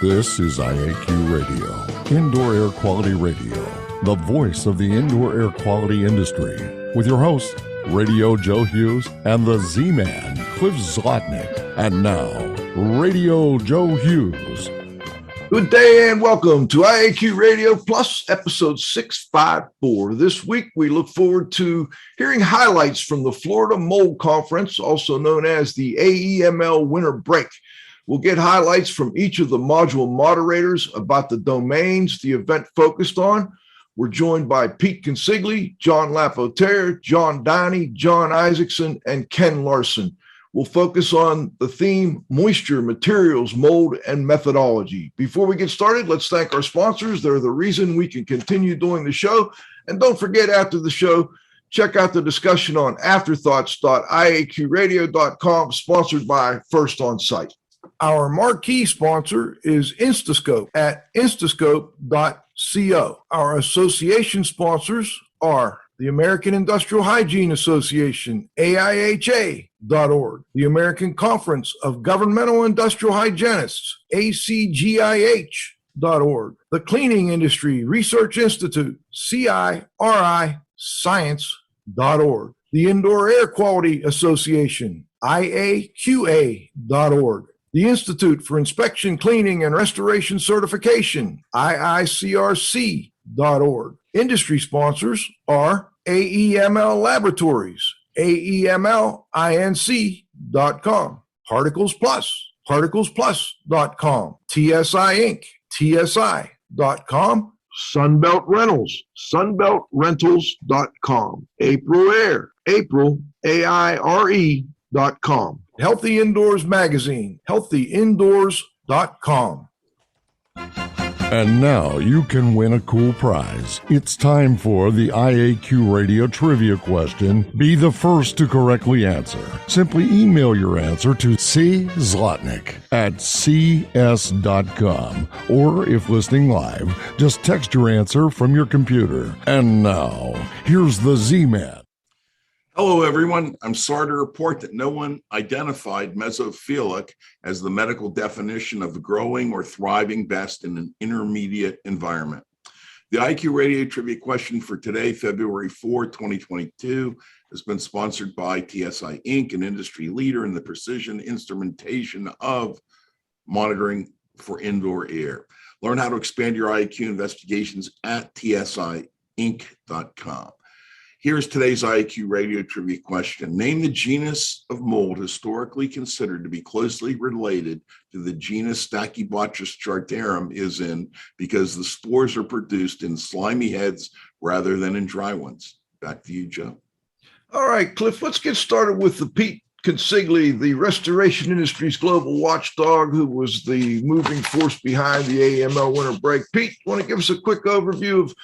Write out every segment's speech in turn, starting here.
This is IAQ Radio, Indoor Air Quality Radio, the voice of the indoor air quality industry, with your hosts, Radio Joe Hughes and the Z-man Cliff Zlotnik. And now, Radio Joe Hughes. Good day and welcome to IAQ Radio Plus, episode 654. This week, we look forward to hearing highlights from the Florida Mold Conference, also known as the AEML Winter Break. We'll get highlights from each of the module moderators about the domains the event focused on. We're joined by Pete Consigli, John Lapotraire, John Downey, Jon Isaacson, and Ken Larsen. We'll focus on the theme, moisture, materials, mold, and methodology. Before we get started, let's thank our sponsors. They're the reason we can continue doing the show. And don't forget, after the show, check out the discussion on afterthoughts.iaqradio.com, sponsored by First On Site. Our marquee sponsor is Instascope at instascope.co. Our association sponsors are the American Industrial Hygiene Association, AIHA.org, the American Conference of Governmental Industrial Hygienists, ACGIH.org, the Cleaning Industry Research Institute, CIRI Science.org, the Indoor Air Quality Association, IAQA.org, the Institute for Inspection, Cleaning, and Restoration Certification, IICRC.org. Industry sponsors are AEML Laboratories, AEMLINC.com, Particles Plus, ParticlesPlus.com, TSI Inc., TSI.com, Sunbelt Rentals, SunbeltRentals.com, April Air, April, AIRE.com, Healthy Indoors Magazine, HealthyIndoors.com. And now you can win a cool prize. It's time for the IAQ Radio Trivia question. Be the first to correctly answer. Simply email your answer to czlotnik@cs.com. Or if listening live, just text your answer from your computer. And now, here's the Z-Man. Hello, everyone. I'm sorry to report that no one identified mesophilic as the medical definition of growing or thriving best in an intermediate environment. The IQ Radio Trivia question for today, February 4, 2022, has been sponsored by TSI Inc., an industry leader in the precision instrumentation of monitoring for indoor air. Learn how to expand your IQ investigations at tsiinc.com. Here's today's IAQ Radio Trivia question. Name the genus of mold historically considered to be closely related to the genus Stachybotrys chartarum is in because the spores are produced in slimy heads rather than in dry ones. Back to you, Joe. All right, Cliff, let's get started with the Pete Consigli, the restoration industry's global watchdog, who was the moving force behind the AEML Winter Break. Pete, want to give us a quick overview of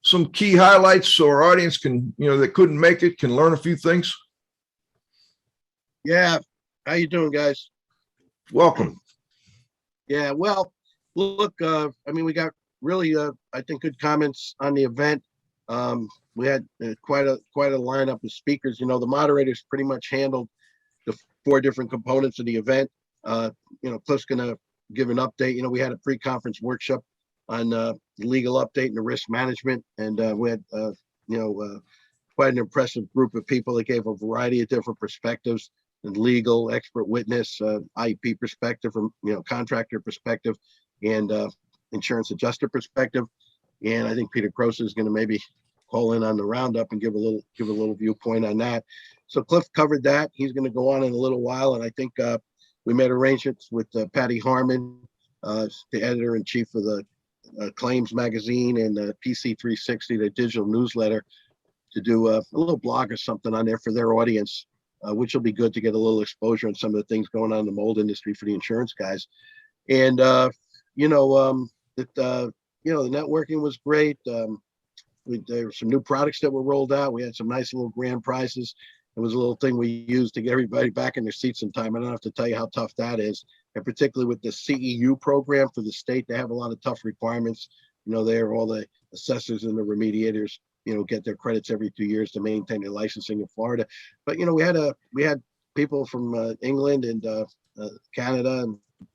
some key highlights so our audience can, that couldn't make it, can learn a few things? Yeah. How you doing, guys? Welcome. Yeah. Well, look, we got really, I think, good comments on the event. We had quite a lineup of speakers. The moderators pretty much handled the 4 different components of the event. Cliff's going to give an update. We had a pre-conference workshop on the legal update and the risk management. And we had, quite an impressive group of people that gave a variety of different perspectives and legal, expert witness, IEP perspective from, contractor perspective and insurance adjuster perspective. And I think Peter Croson is going to maybe call in on the roundup and give a little viewpoint on that. So Cliff covered that. He's going to go on in a little while. And I think we made arrangements with Patty Harmon, the editor-in-chief of the Claims magazine and PC 360, the digital newsletter, to do a little blog or something on there for their audience, which will be good to get a little exposure on some of the things going on in the mold industry for the insurance guys. And the networking was great. There were some new products that were rolled out. We had some nice little grand prizes. It was a little thing we used to get everybody back in their seats in time. I don't have to tell you how tough that is. And particularly with the CEU program for the state, they have a lot of tough requirements. There, all the assessors and the remediators, get their credits every 2 years to maintain their licensing in Florida. But, we had people from England and Canada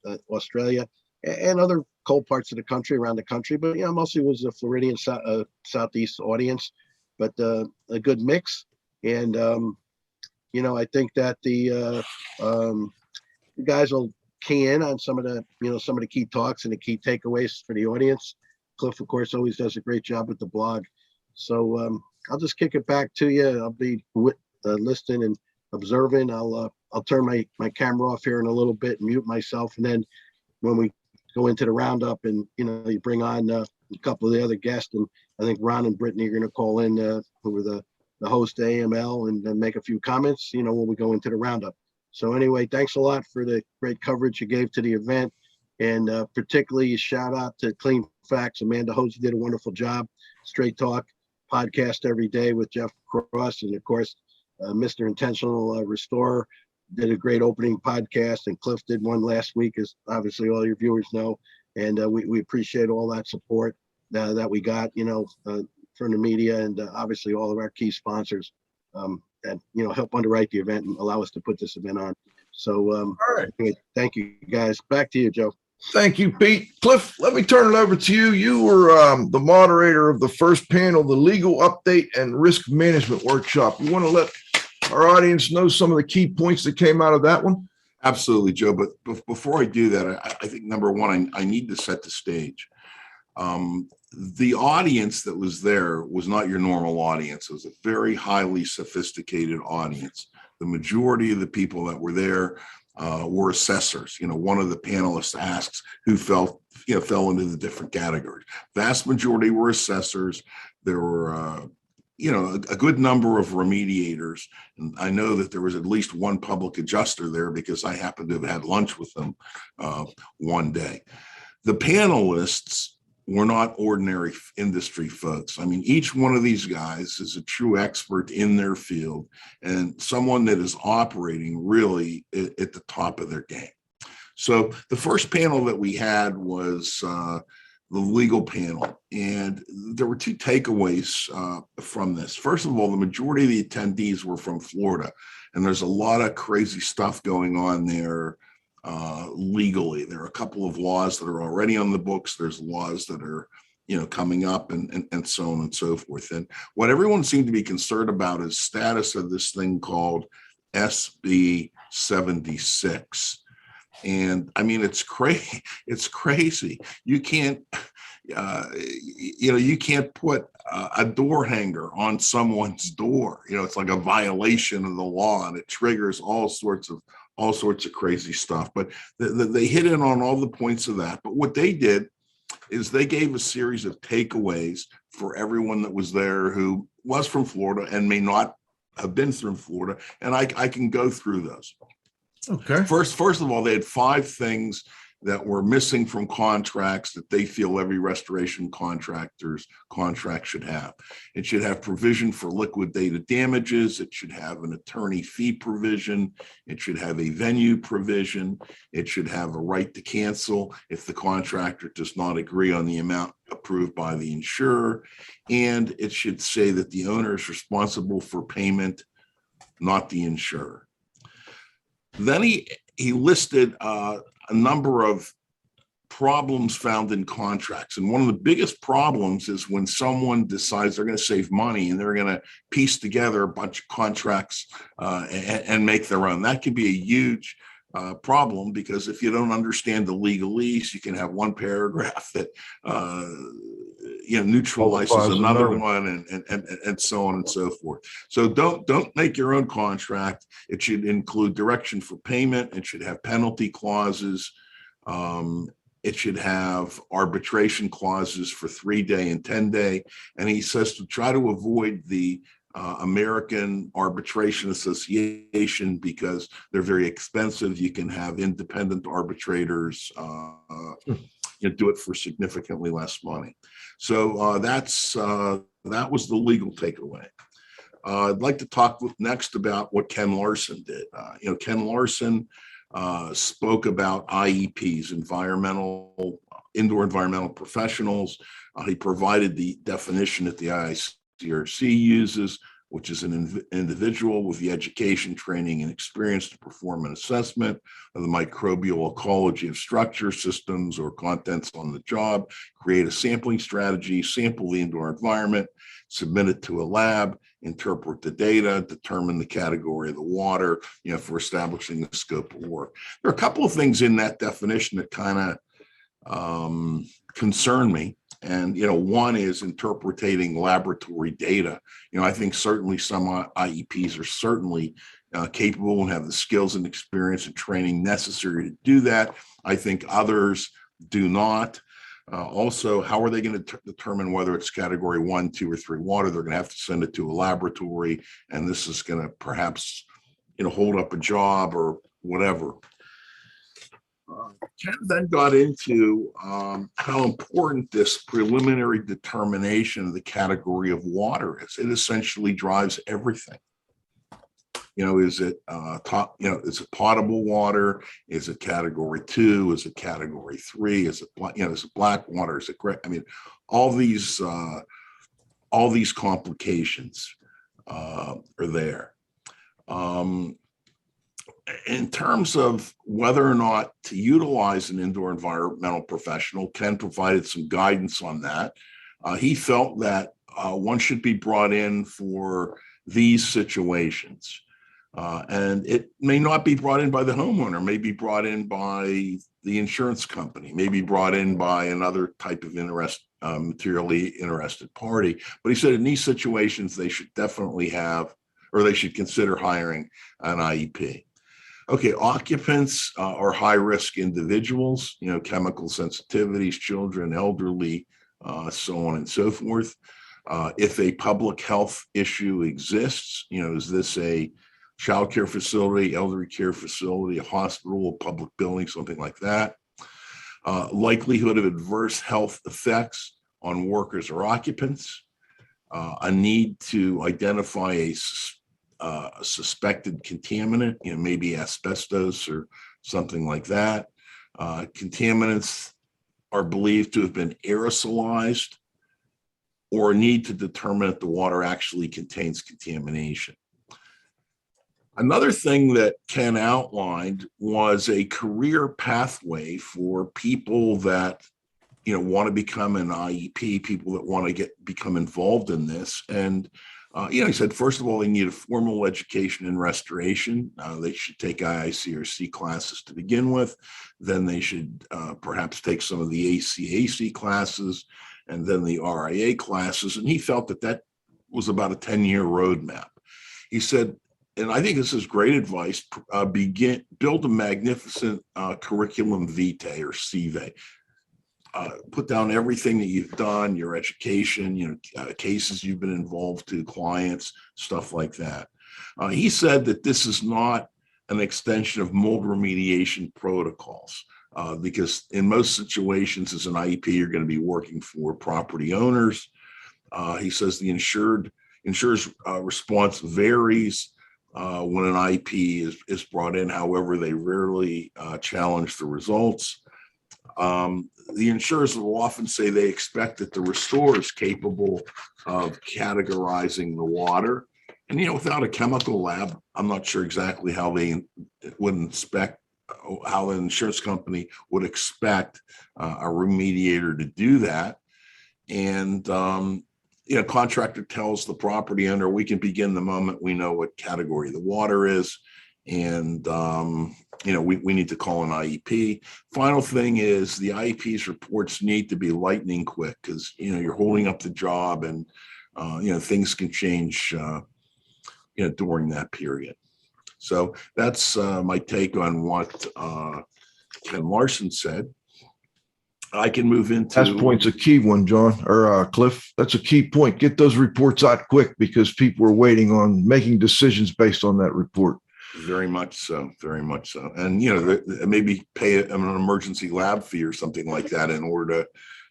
and Australia and other cold parts of the country, around the country, but mostly was a Floridian Southeast audience, but a good mix. And I think that the guys will key in on some of the key talks and the key takeaways for the audience. Cliff, of course, always does a great job with the blog. So I'll just kick it back to you. I'll be listening and observing. I'll turn my camera off here in a little bit and mute myself. And then when we go into the roundup and, you bring on a couple of the other guests, and I think Ron and Brittany are going to call in who are the host of AEML and then make a few comments, when we go into the roundup. So anyway, thanks a lot for the great coverage you gave to the event. And particularly shout out to CleanFax. Amanda Hosey did a wonderful job. Straight Talk podcast every day with Jeff Cross. And of course, Mr. Intentional Restorer did a great opening podcast. And Cliff did one last week, as obviously all your viewers know. And we appreciate all that support that we got, from the media and obviously all of our key sponsors that, help underwrite the event and allow us to put this event on. So, all right. Anyway, thank you guys. Back to you, Joe. Thank you, Pete. Cliff, let me turn it over to you. You were the moderator of the first panel, the Legal Update and Risk Management Workshop. You want to let our audience know some of the key points that came out of that one? Absolutely, Joe. But before I do that, I think number one, I need to set the stage. The audience that was there was not your normal audience. It was a very highly sophisticated audience. The majority of the people that were there were assessors. One of the panelists asks who fell into the different categories. Vast majority were assessors. There were, a good number of remediators. And I know that there was at least one public adjuster there because I happened to have had lunch with them one day. The panelists were not ordinary industry folks. I mean, each one of these guys is a true expert in their field and someone that is operating really at the top of their game. So the first panel that we had was the legal panel. And there were two takeaways from this. First of all, the majority of the attendees were from Florida. And there's a lot of crazy stuff going on there. Legally, there are a couple of laws that are already on the books. There's laws that are, coming up and so on and so forth. And what everyone seemed to be concerned about is status of this thing called SB 76. And I mean, it's crazy. It's crazy. You can't, you can't put a door hanger on someone's door. It's like a violation of the law, and it triggers all sorts of crazy stuff. But they hit in on all the points of that. But what they did is they gave a series of takeaways for everyone that was there who was from Florida and may not have been from Florida. And I can go through those. Okay. First of all, they had 5 things that were missing from contracts that they feel every restoration contractor's contract should have. It should have provision for liquidated damages. It should have an attorney fee provision. It should have a venue provision. It should have a right to cancel if the contractor does not agree on the amount approved by the insurer. And it should say that the owner is responsible for payment, not the insurer. Then he listed a number of problems found in contracts. And one of the biggest problems is when someone decides they're going to save money and they're going to piece together a bunch of contracts and make their own. That could be a huge problem, because if you don't understand the legalese, you can have one paragraph that neutralizes another one and so on and so forth. So don't make your own contract. It should include direction for payment. It should have penalty clauses. It should have arbitration clauses for 3-day and 10-day. And he says to try to avoid the American Arbitration Association because they're very expensive. You can have independent arbitrators do it for significantly less money. So that was the legal takeaway. I'd like to talk next about what Ken Larsen did. Ken Larsen spoke about IEPs, indoor environmental professionals. He provided the definition that the ICRC uses, which is an individual with the education, training, and experience to perform an assessment of the microbial ecology of structure, systems, or contents on the job, create a sampling strategy, sample the indoor environment, submit it to a lab, interpret the data, determine the category of the water, for establishing the scope of work. There are a couple of things in that definition that kind of concern me. And, one is interpreting laboratory data. I think certainly some IEPs are certainly capable and have the skills and experience and training necessary to do that. I think others do not. Also, how are they going to determine whether it's category 1, 2, or 3 water? They're going to have to send it to a laboratory, and this is going to perhaps, hold up a job or whatever. Ken then got into how important this preliminary determination of the category of water is. It essentially drives everything. Is it is it potable water? Is it category 2? Is it category 3? Is it is it black water? Is it gray? I mean, all these complications are there. In terms of whether or not to utilize an indoor environmental professional, Ken provided some guidance on that. He felt that one should be brought in for these situations. And it may not be brought in by the homeowner, may be brought in by the insurance company, may be brought in by another type of materially interested party. But he said in these situations, they should definitely have, or they should consider hiring an IEP. Okay, occupants are high-risk individuals, chemical sensitivities, children, elderly, so on and so forth. If a public health issue exists, is this a child care facility, elderly care facility, a hospital, a public building, something like that? Likelihood of adverse health effects on workers or occupants, a need to identify a suspected contaminant, maybe asbestos or something like that. Contaminants are believed to have been aerosolized, or a need to determine if the water actually contains contamination. Another thing that Ken outlined was a career pathway for people that want to become an IEP, people that want to become involved in this. And he said, first of all, they need a formal education in restoration. They should take IICRC classes to begin with. Then they should perhaps take some of the ACAC classes and then the RIA classes. And he felt that was about a 10-year roadmap. He said, and I think this is great advice, build a magnificent curriculum vitae or CV. Put down everything that you've done, your education, cases you've been involved to, clients, stuff like that. He said that this is not an extension of mold remediation protocols, because in most situations as an IEP, you're going to be working for property owners. He says the insurer's response varies when an IEP is brought in. However, they rarely challenge the results. The insurers will often say they expect that the restorer is capable of categorizing the water. And, without a chemical lab, I'm not sure exactly how they would inspect, how an insurance company would expect a remediator to do that. And, contractor tells the property owner, we can begin the moment we know what category the water is. And, we need to call an IEP. Final thing is the IEP's reports need to be lightning quick because, you're holding up the job and, things can change, during that period. So that's my take on what Ken Larsen said. I can move into— Last point's a key one, John, or Cliff. That's a key point. Get those reports out quick because people are waiting on making decisions based on that report. Very much so, very much so. And, maybe pay an emergency lab fee or something like that in order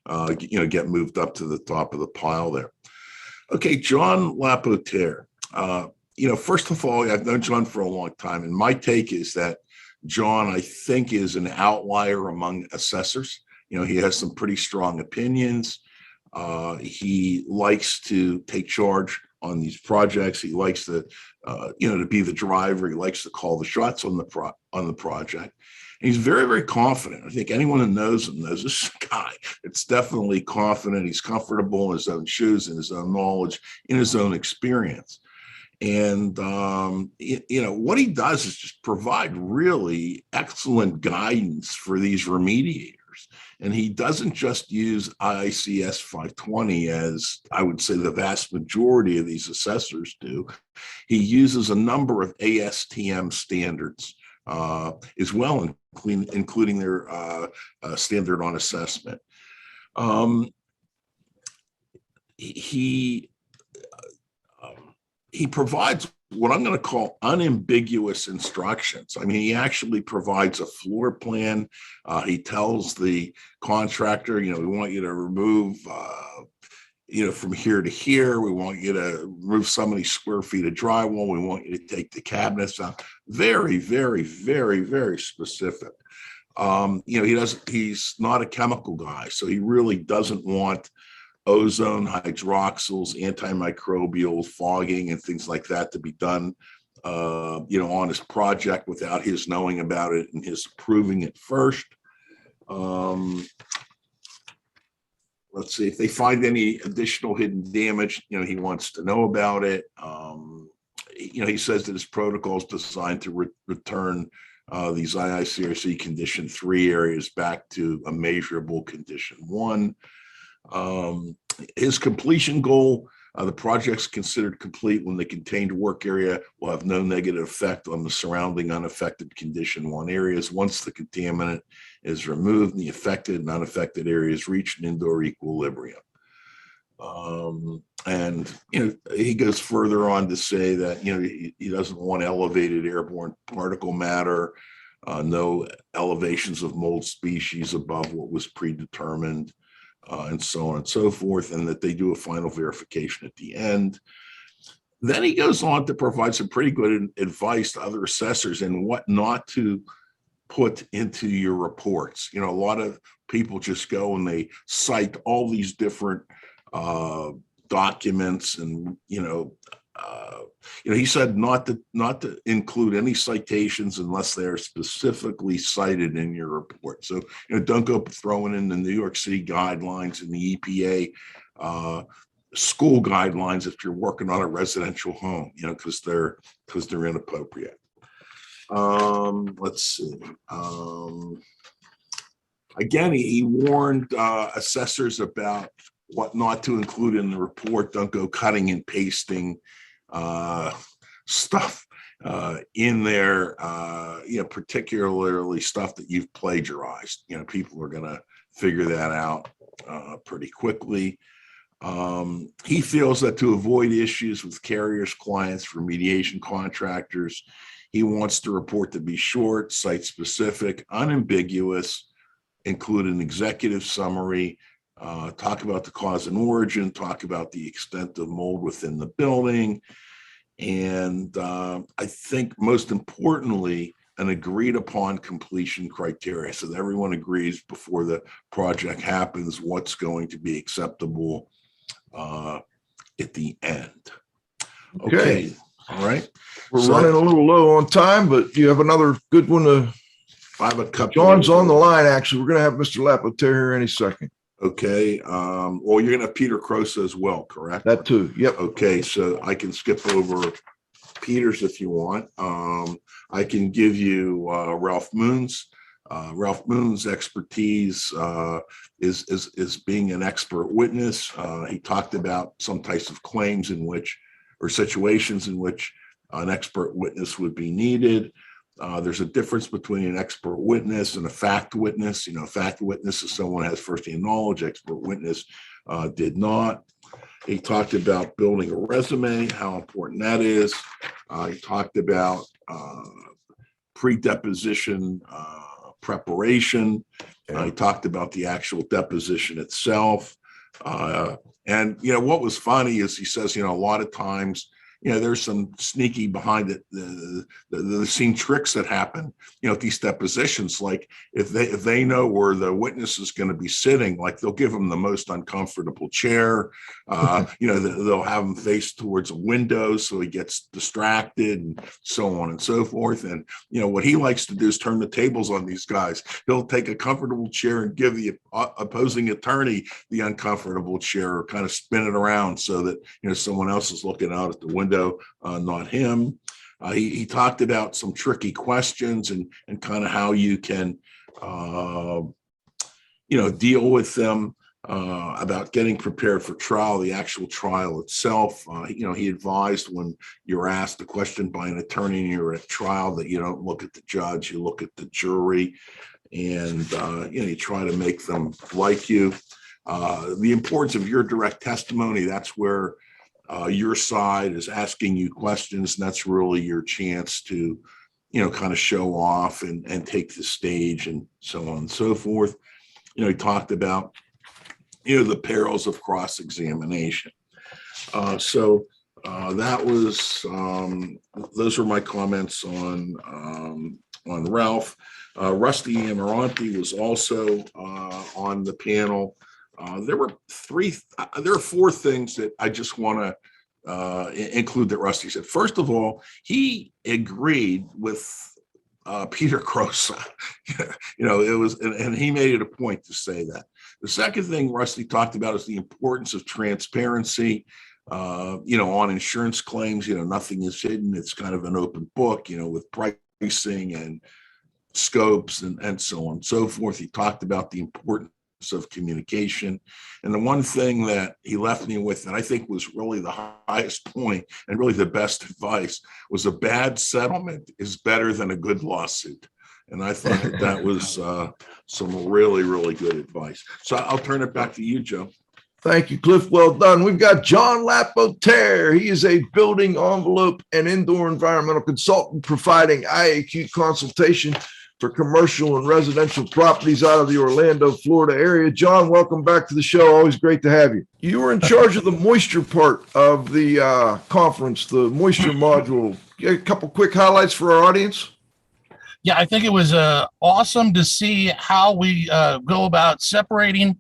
to, get moved up to the top of the pile there. Okay, John Lapotraire. First of all, I've known John for a long time, and my take is that John, I think, is an outlier among assessors. He has some pretty strong opinions. He likes to take charge on these projects. He likes to, to be the driver. He likes to call the shots on the project. And he's very, very confident. I think anyone who knows him knows this guy. It's definitely confident. He's comfortable in his own shoes, in his own knowledge, in his own experience. And, what he does is just provide really excellent guidance for these remediators. And he doesn't just use IICS 520, as I would say the vast majority of these assessors do. He uses a number of ASTM standards as well, including their standard on assessment. He provides what I'm going to call unambiguous instructions. I mean, he actually provides a floor plan. He tells the contractor, we want you to remove, from here to here. We want you to remove so many square feet of drywall. We want you to take the cabinets out. Very, very, very, very specific. He's not a chemical guy, so he really doesn't want ozone, hydroxyls, antimicrobials, fogging, and things like that to be done, on his project without his knowing about it and his approving it first. Let's see if they find any additional hidden damage. He wants to know about it. He says that his protocol is designed to return these IICRC condition 3 areas back to a measurable condition 1. His completion goal, the project's considered complete when the contained work area will have no negative effect on the surrounding unaffected condition 1 areas. Once the contaminant is removed, the affected and unaffected areas reach an indoor equilibrium. He goes further on to say that, he doesn't want elevated airborne particle matter, no elevations of mold species above what was predetermined, and so on and so forth, and that they do a final verification at the end. Then he goes on to provide some pretty good advice to other assessors in what not to put into your reports. A lot of people just go and they cite all these different documents, and he said not to include any citations unless they are specifically cited in your report. So don't go throwing in the New York City guidelines and the EPA school guidelines if you're working on a residential home, because they're inappropriate. Let's see. Again, he warned assessors about what not to include in the report. Don't go cutting and pasting stuff in there, particularly stuff that you've plagiarized. People are going to figure that out pretty quickly. He feels that to avoid issues with carriers, clients, remediation contractors, he wants the report to be short, site-specific, unambiguous, include an executive summary, talk about the cause and origin, talk about the extent of mold within the building, and I think most importantly, an agreed upon completion criteria, so that everyone agrees before the project happens what's going to be acceptable at the end. Okay. All right. We're running a little low on time, but you have another good one to. I have a couple. John's on the line, actually. We're going to have Mr. Lapotaire here any second. Okay. Well, you're going to have Peter Croson as well, correct? That too. Yep. Okay. So I can skip over Peter's if you want. I can give you Ralph Moon's. Ralph Moon's expertise is being an expert witness. He talked about some types of claims in which, or situations in which an expert witness would be needed. There's a difference between an expert witness and a fact witness. A fact witness is someone who has firsthand knowledge. Expert witness did not. He talked about building a resume, how important that is. He talked about pre-deposition preparation. He talked about the actual deposition itself. And what was funny is he says, a lot of times there's some sneaky behind it, the scene tricks that happen, at these depositions. Like if they know where the witness is going to be sitting, like they'll give them the most uncomfortable chair. They'll have him face towards a window so he gets distracted and so on and so forth. And, what he likes to do is turn the tables on these guys. He'll take a comfortable chair and give the opposing attorney the uncomfortable chair, or kind of spin it around so that, someone else is looking out at the window, not him. He talked about some tricky questions and kind of how you can, deal with them, about getting prepared for trial, the actual trial itself. He advised when you're asked a question by an attorney and you're at trial that you don't look at the judge, you look at the jury, and you try to make them like you. The importance of your direct testimony, that's where your side is asking you questions, and that's really your chance to, kind of show off and take the stage and so on and so forth. He talked about, the perils of cross-examination. So that was, those were my comments on Ralph. Rusty Amarante was also on the panel. There are four things that I just want to include that Rusty said. First of all, he agreed with Peter Croson. It was, and he made it a point to say that. The second thing Rusty talked about is the importance of transparency, on insurance claims. Nothing is hidden. It's kind of an open book, with pricing and scopes and so on and so forth. He talked about the importance of communication. And the one thing that he left me with, and I think was really the highest point and really the best advice, was a bad settlement is better than a good lawsuit. And I thought that was some really, really good advice. So I'll turn it back to you, Joe. Thank you, Cliff. Well done. We've got John Lapotraire. He is a building envelope and indoor environmental consultant providing IAQ consultation for commercial and residential properties out of the Orlando, Florida area. John, welcome back to the show. Always great to have you. You were in charge of the moisture part of the conference, the moisture module. A couple quick highlights for our audience. Yeah, I think it was awesome to see how we go about separating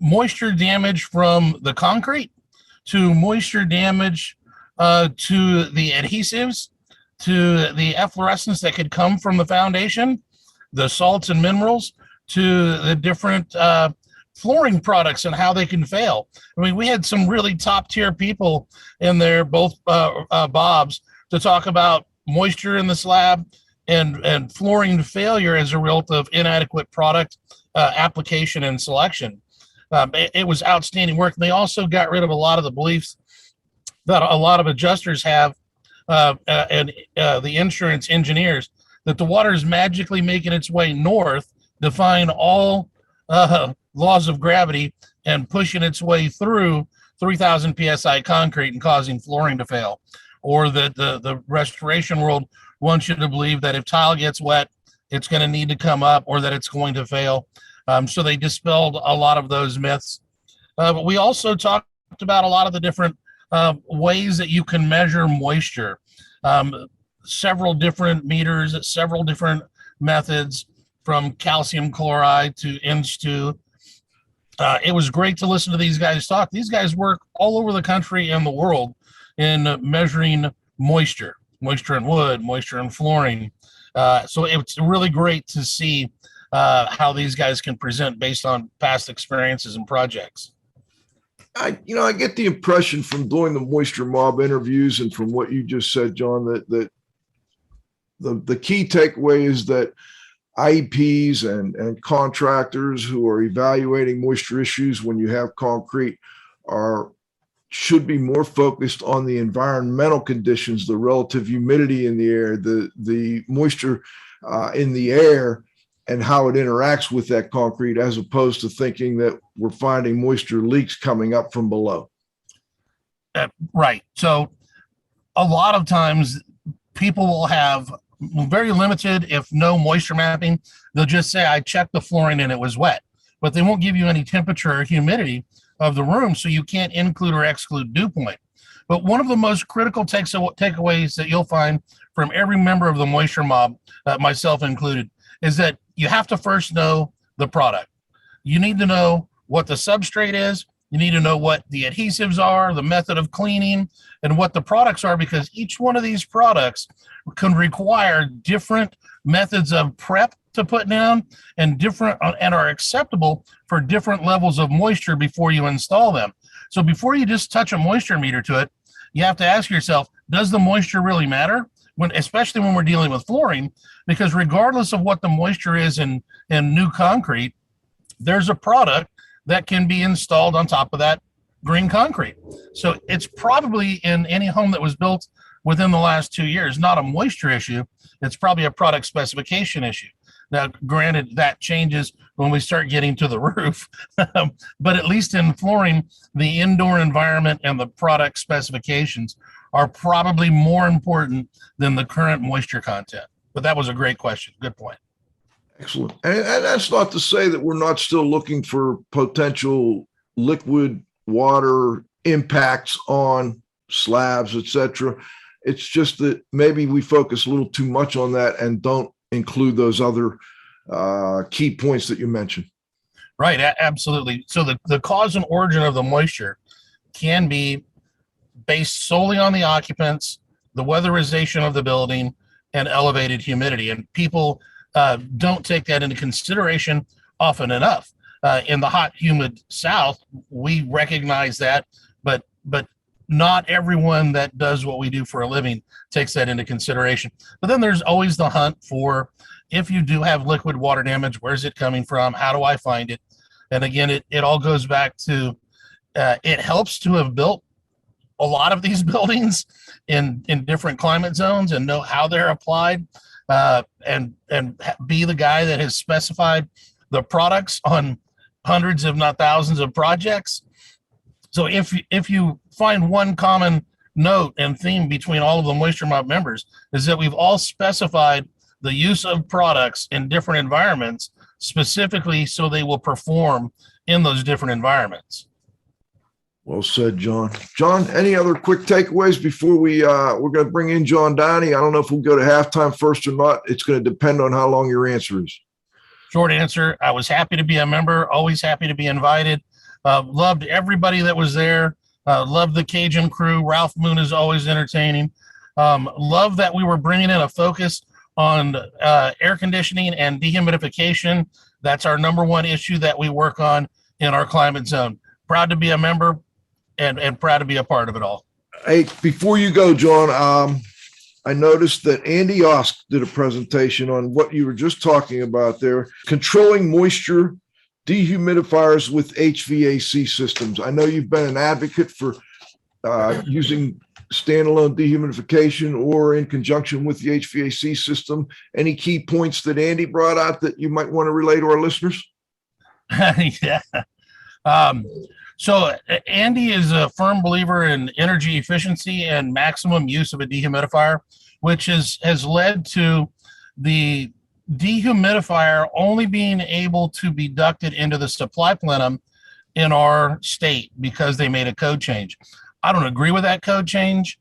moisture damage from the concrete to moisture damage to the adhesives, to the efflorescence that could come from the foundation, the salts and minerals, to the different flooring products and how they can fail. I mean, we had some really top tier people in there, both Bobs, to talk about moisture in the slab and flooring failure as a result of inadequate product application and selection. It was outstanding work. They also got rid of a lot of the beliefs that a lot of adjusters have and the insurance engineers, that the water is magically making its way north, defying all laws of gravity and pushing its way through 3,000 PSI concrete and causing flooring to fail. Or that the restoration world wants you to believe that if tile gets wet, it's going to need to come up, or that it's going to fail. So they dispelled a lot of those myths. But we also talked about a lot of the different ways that you can measure moisture. Several different meters, several different methods, from calcium chloride to Inch2. It was great to listen to these guys talk. These guys work all over the country and the world in measuring moisture in wood, moisture in flooring. So it's really great to see how these guys can present based on past experiences and projects. I get the impression from doing the moisture mob interviews and from what you just said, John, that the key takeaway is that IEPs and contractors who are evaluating moisture issues when you have concrete should be more focused on the environmental conditions, the relative humidity in the air, the moisture in the air, and how it interacts with that concrete, as opposed to thinking that we're finding moisture leaks coming up from below. Right. So a lot of times people will have very limited, if no moisture mapping. They'll just say, I checked the flooring and it was wet, but they won't give you any temperature or humidity of the room, so you can't include or exclude dew point. But one of the most critical takeaways that you'll find from every member of the moisture mob, myself included, is that you have to first know the product. You need to know what the substrate is. You need to know what the adhesives are, the method of cleaning, and what the products are, because each one of these products can require different methods of prep to put down and are acceptable for different levels of moisture before you install them. So before you just touch a moisture meter to it, you have to ask yourself, does the moisture really matter? Especially when we're dealing with flooring, because regardless of what the moisture is in new concrete, there's a product that can be installed on top of that green concrete. So it's probably, in any home that was built within the last 2 years, not a moisture issue. It's probably a product specification issue. Now, granted, that changes when we start getting to the roof, but at least in flooring, the indoor environment and the product specifications are probably more important than the current moisture content. But that was a great question. Good point. Excellent. And that's not to say that we're not still looking for potential liquid water impacts on slabs, etc. It's just that maybe we focus a little too much on that and don't include those other key points that you mentioned. Right. Absolutely. So the cause and origin of the moisture can be based solely on the occupants, the weatherization of the building, and elevated humidity. And people don't take that into consideration often enough. In the hot, humid South, we recognize that, but not everyone that does what we do for a living takes that into consideration. But then there's always the hunt for, if you do have liquid water damage, where's it coming from? How do I find it? And again, it all goes back to, it helps to have built a lot of these buildings in different climate zones and know how they're applied, and be the guy that has specified the products on hundreds, if not thousands, of projects. So if you find one common note and theme between all of the Moisture Mob members, is that we've all specified the use of products in different environments specifically so they will perform in those different environments. Well said, John. John, any other quick takeaways before we're going to bring in John Downey? I don't know if we'll go to halftime first or not. It's going to depend on how long your answer is. Short answer, I was happy to be a member, always happy to be invited. Loved everybody that was there. Loved the Cajun crew. Ralph Moon is always entertaining. Love that we were bringing in a focus on air conditioning and dehumidification. That's our number one issue that we work on in our climate zone. Proud to be a member and proud to be a part of it all. Hey, before you go, John, I noticed that Andy Osk did a presentation on what you were just talking about there, controlling moisture dehumidifiers with HVAC systems. I know you've been an advocate for using standalone dehumidification or in conjunction with the HVAC system. Any key points that Andy brought out that you might want to relay to our listeners? Yeah. So Andy is a firm believer in energy efficiency and maximum use of a dehumidifier, which has led to the dehumidifier only being able to be ducted into the supply plenum in our state because they made a code change. I don't agree with that code change.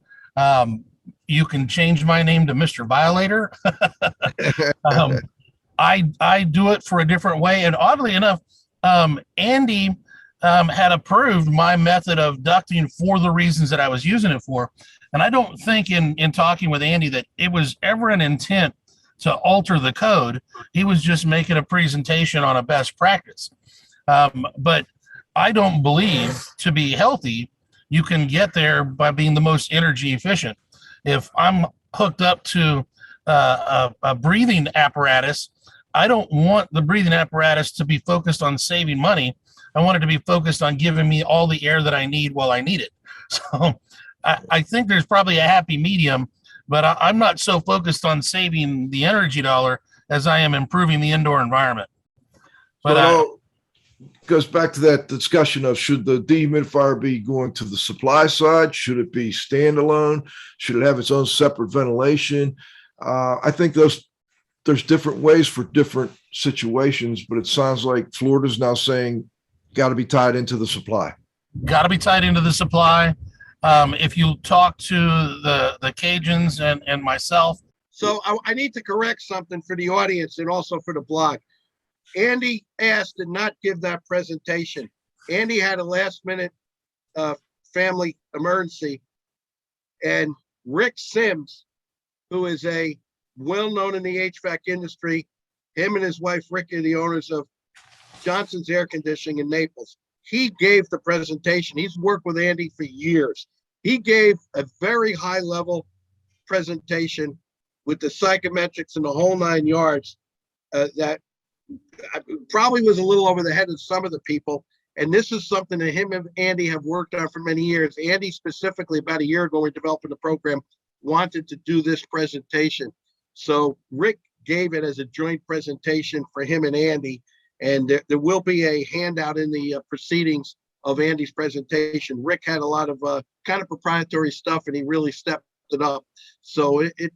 You can change my name to Mr. Violator. I do it for a different way. And oddly enough, Andy had approved my method of ducting for the reasons that I was using it for. And I don't think in talking with Andy that it was ever an intent to alter the code. He was just making a presentation on a best practice. But I don't believe to be healthy, you can get there by being the most energy efficient. If I'm hooked up to a breathing apparatus, I don't want the breathing apparatus to be focused on saving money. I want it to be focused on giving me all the air that I need while I need it. So I think there's probably a happy medium, but I'm not so focused on saving the energy dollar as I am improving the indoor environment. But so goes back to that discussion of, should the dehumidifier be going to the supply side? Should it be standalone? Should it have its own separate ventilation? I think there's different ways for different situations, but it sounds like Florida's now saying got to be tied into the supply. Got to be tied into the supply. If you talk to the Cajuns and myself. So I need to correct something for the audience and also for the blog. Andy asked to not give that presentation. Andy had a last minute family emergency, and Rick Sims, who is a well-known in the HVAC industry, him and his wife Rick are the owners of Johnson's Air Conditioning in Naples. He gave the presentation. He's worked with Andy for years. He gave a very high-level presentation with the psychometrics and the whole 9 yards that probably was a little over the head of some of the people. And this is something that him and Andy have worked on for many years. Andy specifically, about a year ago, when developing the program, wanted to do this presentation. So Rick gave it as a joint presentation for him and Andy. And there will be a handout in the proceedings of Andy's presentation. Rick had a lot of kind of proprietary stuff, and he really stepped it up. So it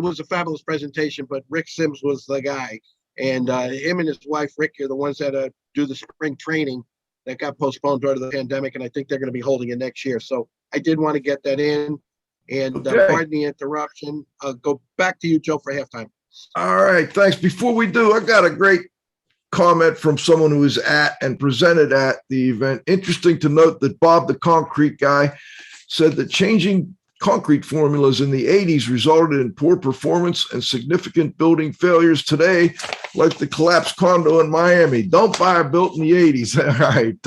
was a fabulous presentation, but Rick Sims was the guy. And him and his wife, Rick, are the ones that do the spring training that got postponed due to the pandemic. And I think they're going to be holding it next year. So I did want to get that in. And pardon the interruption. I'll go back to you, Joe, for halftime. All right. Thanks. Before we do, I got a great comment from someone who was at and presented at the event. Interesting to note that Bob, the concrete guy, said that changing concrete formulas in the 80s resulted in poor performance and significant building failures today, like the collapsed condo in Miami. Don't buy a built in the 80s. All right.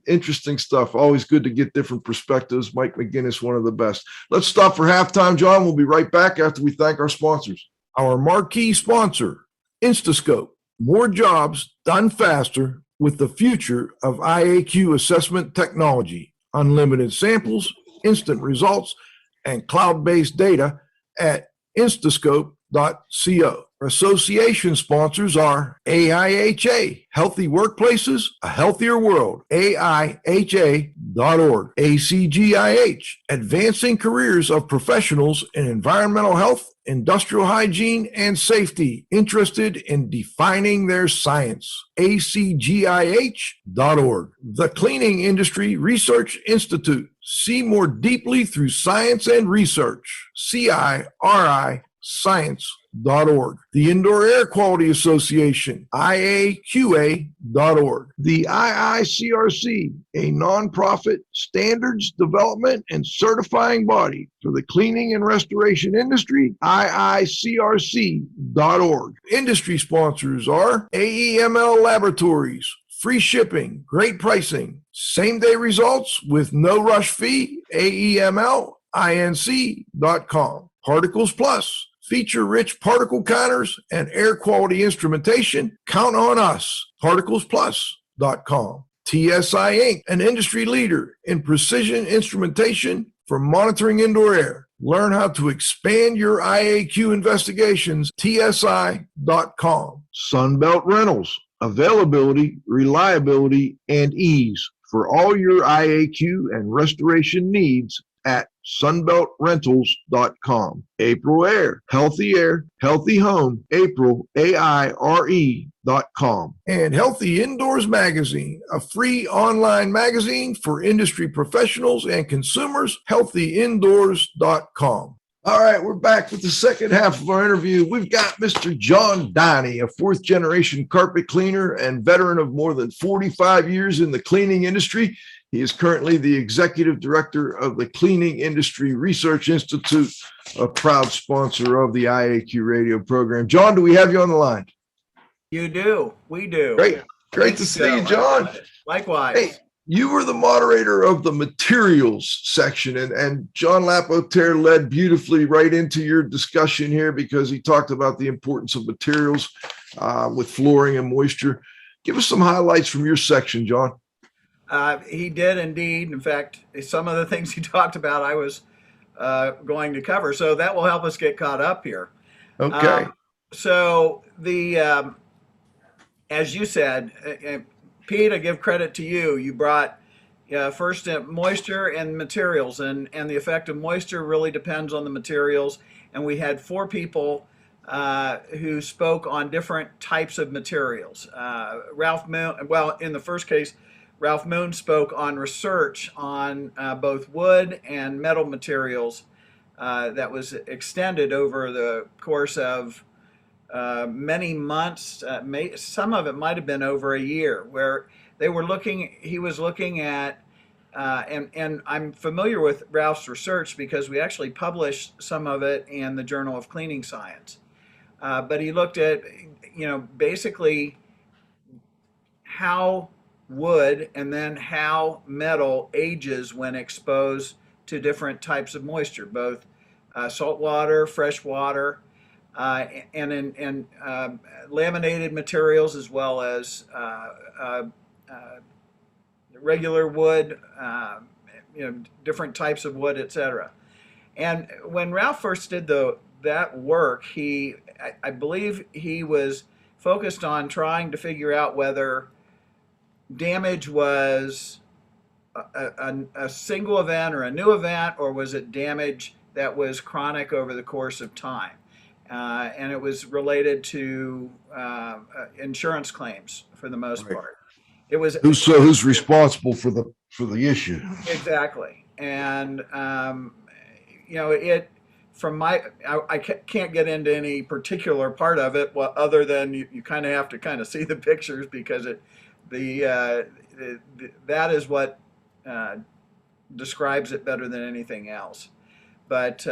Interesting stuff. Always good to get different perspectives. Mike McGinnis, one of the best. Let's stop for halftime, John. We'll be right back after we thank our sponsors. Our marquee sponsor, Instascope. More jobs done faster with the future of IAQ assessment technology. Unlimited samples, instant results, and cloud-based data at instascope.co. Association sponsors are AIHA, Healthy Workplaces, A Healthier World, AIHA.org, ACGIH, Advancing Careers of Professionals in Environmental Health, Industrial Hygiene, and Safety, interested in defining their science, ACGIH.org. The Cleaning Industry Research Institute, see more deeply through science and research, CIRI Science.org. The Indoor Air Quality Association, IAQA.org. The IICRC, a nonprofit standards development and certifying body for the cleaning and restoration industry, IICRC.org. Industry sponsors are AEML Laboratories, free shipping, great pricing, same-day results with no rush fee, AEMLinc.com. Particles Plus, feature-rich particle counters and air quality instrumentation. Count on us, particlesplus.com. TSI Inc., an industry leader in precision instrumentation for monitoring indoor air. Learn how to expand your IAQ investigations, tsi.com. Sunbelt Rentals, availability, reliability, and ease for all your IAQ and restoration needs at sunbeltrentals.com. April Air, healthy home, April, AIRE.com. And Healthy Indoors Magazine, a free online magazine for industry professionals and consumers, healthyindoors.com. All right, we're back with the second half of our interview. We've got Mr. John Downey, a fourth-generation carpet cleaner and veteran of more than 45 years in the cleaning industry. He is currently the executive director of the Cleaning Industry Research Institute, a proud sponsor of the IAQ radio program. John, do we have you on the line? You do. We do. Great to see you, John. Likewise. Hey, you were the moderator of the materials section, and John Lapotraire led beautifully right into your discussion here because he talked about the importance of materials with flooring and moisture. Give us some highlights from your section, John. He did indeed. In fact, some of the things he talked about, I was going to cover. So that will help us get caught up here. Okay. So the, as you said, Pete, I give credit to you. You brought first moisture and materials, and the effect of moisture really depends on the materials. And we had 4 people who spoke on different types of materials. Ralph Moon, well, in the first case, Ralph Moon spoke on research on both wood and metal materials that was extended over the course of many months. Some of it might have been over a year, where he was looking at, and I'm familiar with Ralph's research because we actually published some of it in the Journal of Cleaning Science. But he looked at, basically how wood and then how metal ages when exposed to different types of moisture, both salt water, fresh water, and in laminated materials, as well as regular wood, different types of wood, etc. And when Ralph first did that work, I believe he was focused on trying to figure out whether damage was a single event or a new event, or was it damage that was chronic over the course of time. And it was related to insurance claims for the most part. It was who's responsible for the issue. Exactly. And I can't get into any particular part of it, other than you kind of have to kind of see the pictures, because that is what describes it better than anything else. But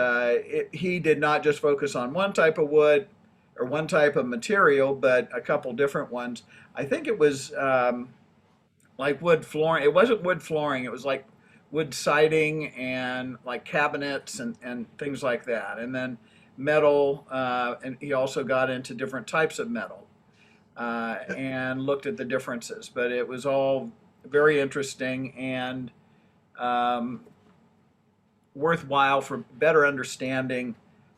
he did not just focus on one type of wood or one type of material, but a couple different ones. I think it was like wood flooring. It wasn't wood flooring. It was like wood siding and like cabinets and things like that. And then metal, and he also got into different types of metal and looked at the differences. But it was all very interesting and worthwhile for better understanding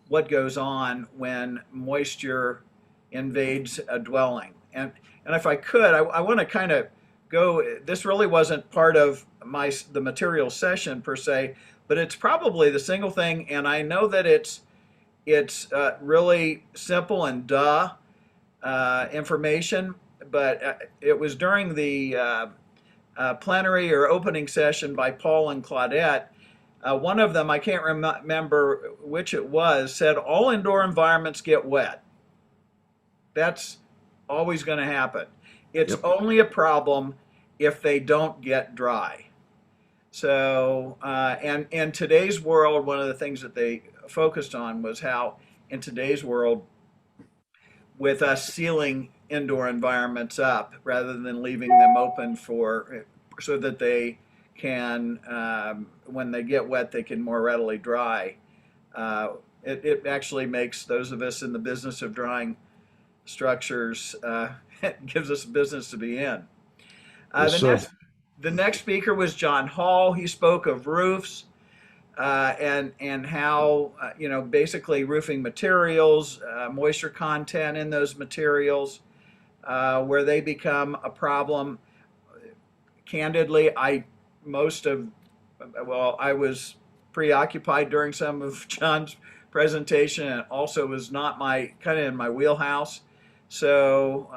what goes on when moisture invades a dwelling. And if I could, I want to kind of go, this really wasn't part of the material session per se, but it's probably the single thing, and I know that it's really simple and information, but it was during the plenary or opening session by Paul and Claudette. One of them, I can't remember which it was, said all indoor environments get wet. That's always going to happen. It's only a problem if they don't get dry. So, and in today's world, one of the things that they focused on was how in today's world, with us sealing indoor environments up rather than leaving them open so that they can, when they get wet, they can more readily dry. It actually makes those of us in the business of drying structures, it gives us a business to be in. The next speaker was John Hall. He spoke of roofs and how, basically roofing materials, moisture content in those materials, where they become a problem. Candidly, I was preoccupied during some of John's presentation, and also was not in my wheelhouse. So,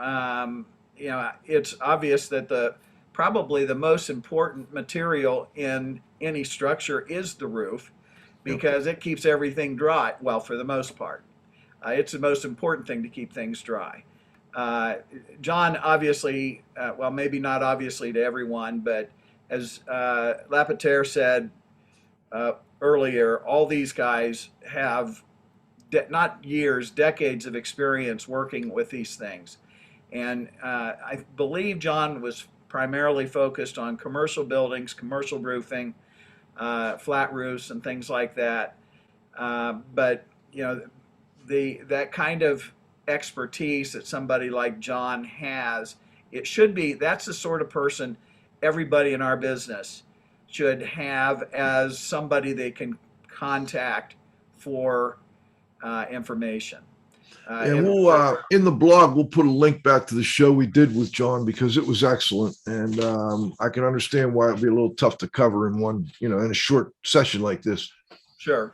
it's obvious that probably the most important material in any structure is the roof, because it keeps everything dry. Well, for the most part, it's the most important thing to keep things dry. John, obviously, maybe not obviously to everyone, but as Lapotaire said earlier, all these guys have not years, decades of experience working with these things. And I believe John was primarily focused on commercial buildings, commercial roofing, flat roofs, and things like that. But that kind of expertise that somebody like John has, that's the sort of person everybody in our business should have as somebody they can contact for information. And we'll in the blog, we'll put a link back to the show we did with John, because it was excellent. And I can understand why it'd be a little tough to cover in in a short session like this. Sure.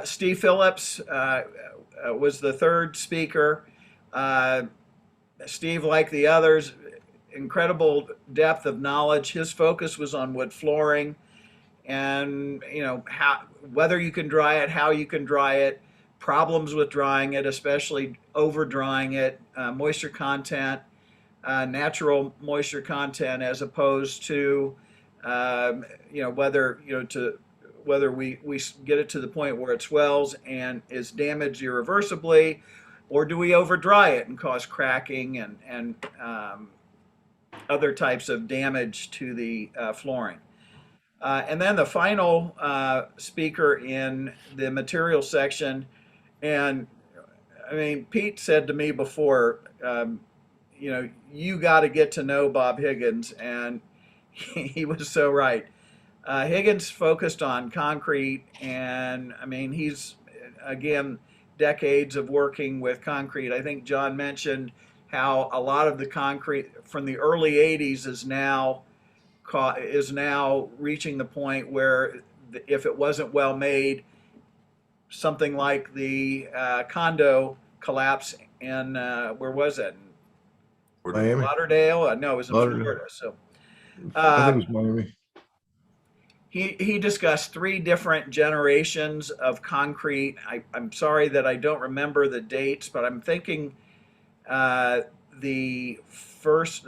Steve Phillips was the third speaker. Steve, like the others, incredible depth of knowledge. His focus was on wood flooring, and whether you can dry it, how you can dry it, problems with drying it, especially over drying it, moisture content, natural moisture content, as opposed to whether we get it to the point where it swells and is damaged irreversibly, or do we over dry it and cause cracking and other types of damage to the flooring. And then the final speaker in the material section, and I mean, Pete said to me before, you got to get to know Bob Higgins, and he was so right. Higgins focused on concrete, and I mean, he's, again, decades of working with concrete. I think John mentioned how a lot of the concrete from the early 80s is now reaching the point where if it wasn't well made, something like the condo collapse in where was it? Miami. Lauderdale? No, it was in Florida. So I think it was Miami. He discussed 3 different generations of concrete. I'm sorry that I don't remember the dates, but I'm thinking the first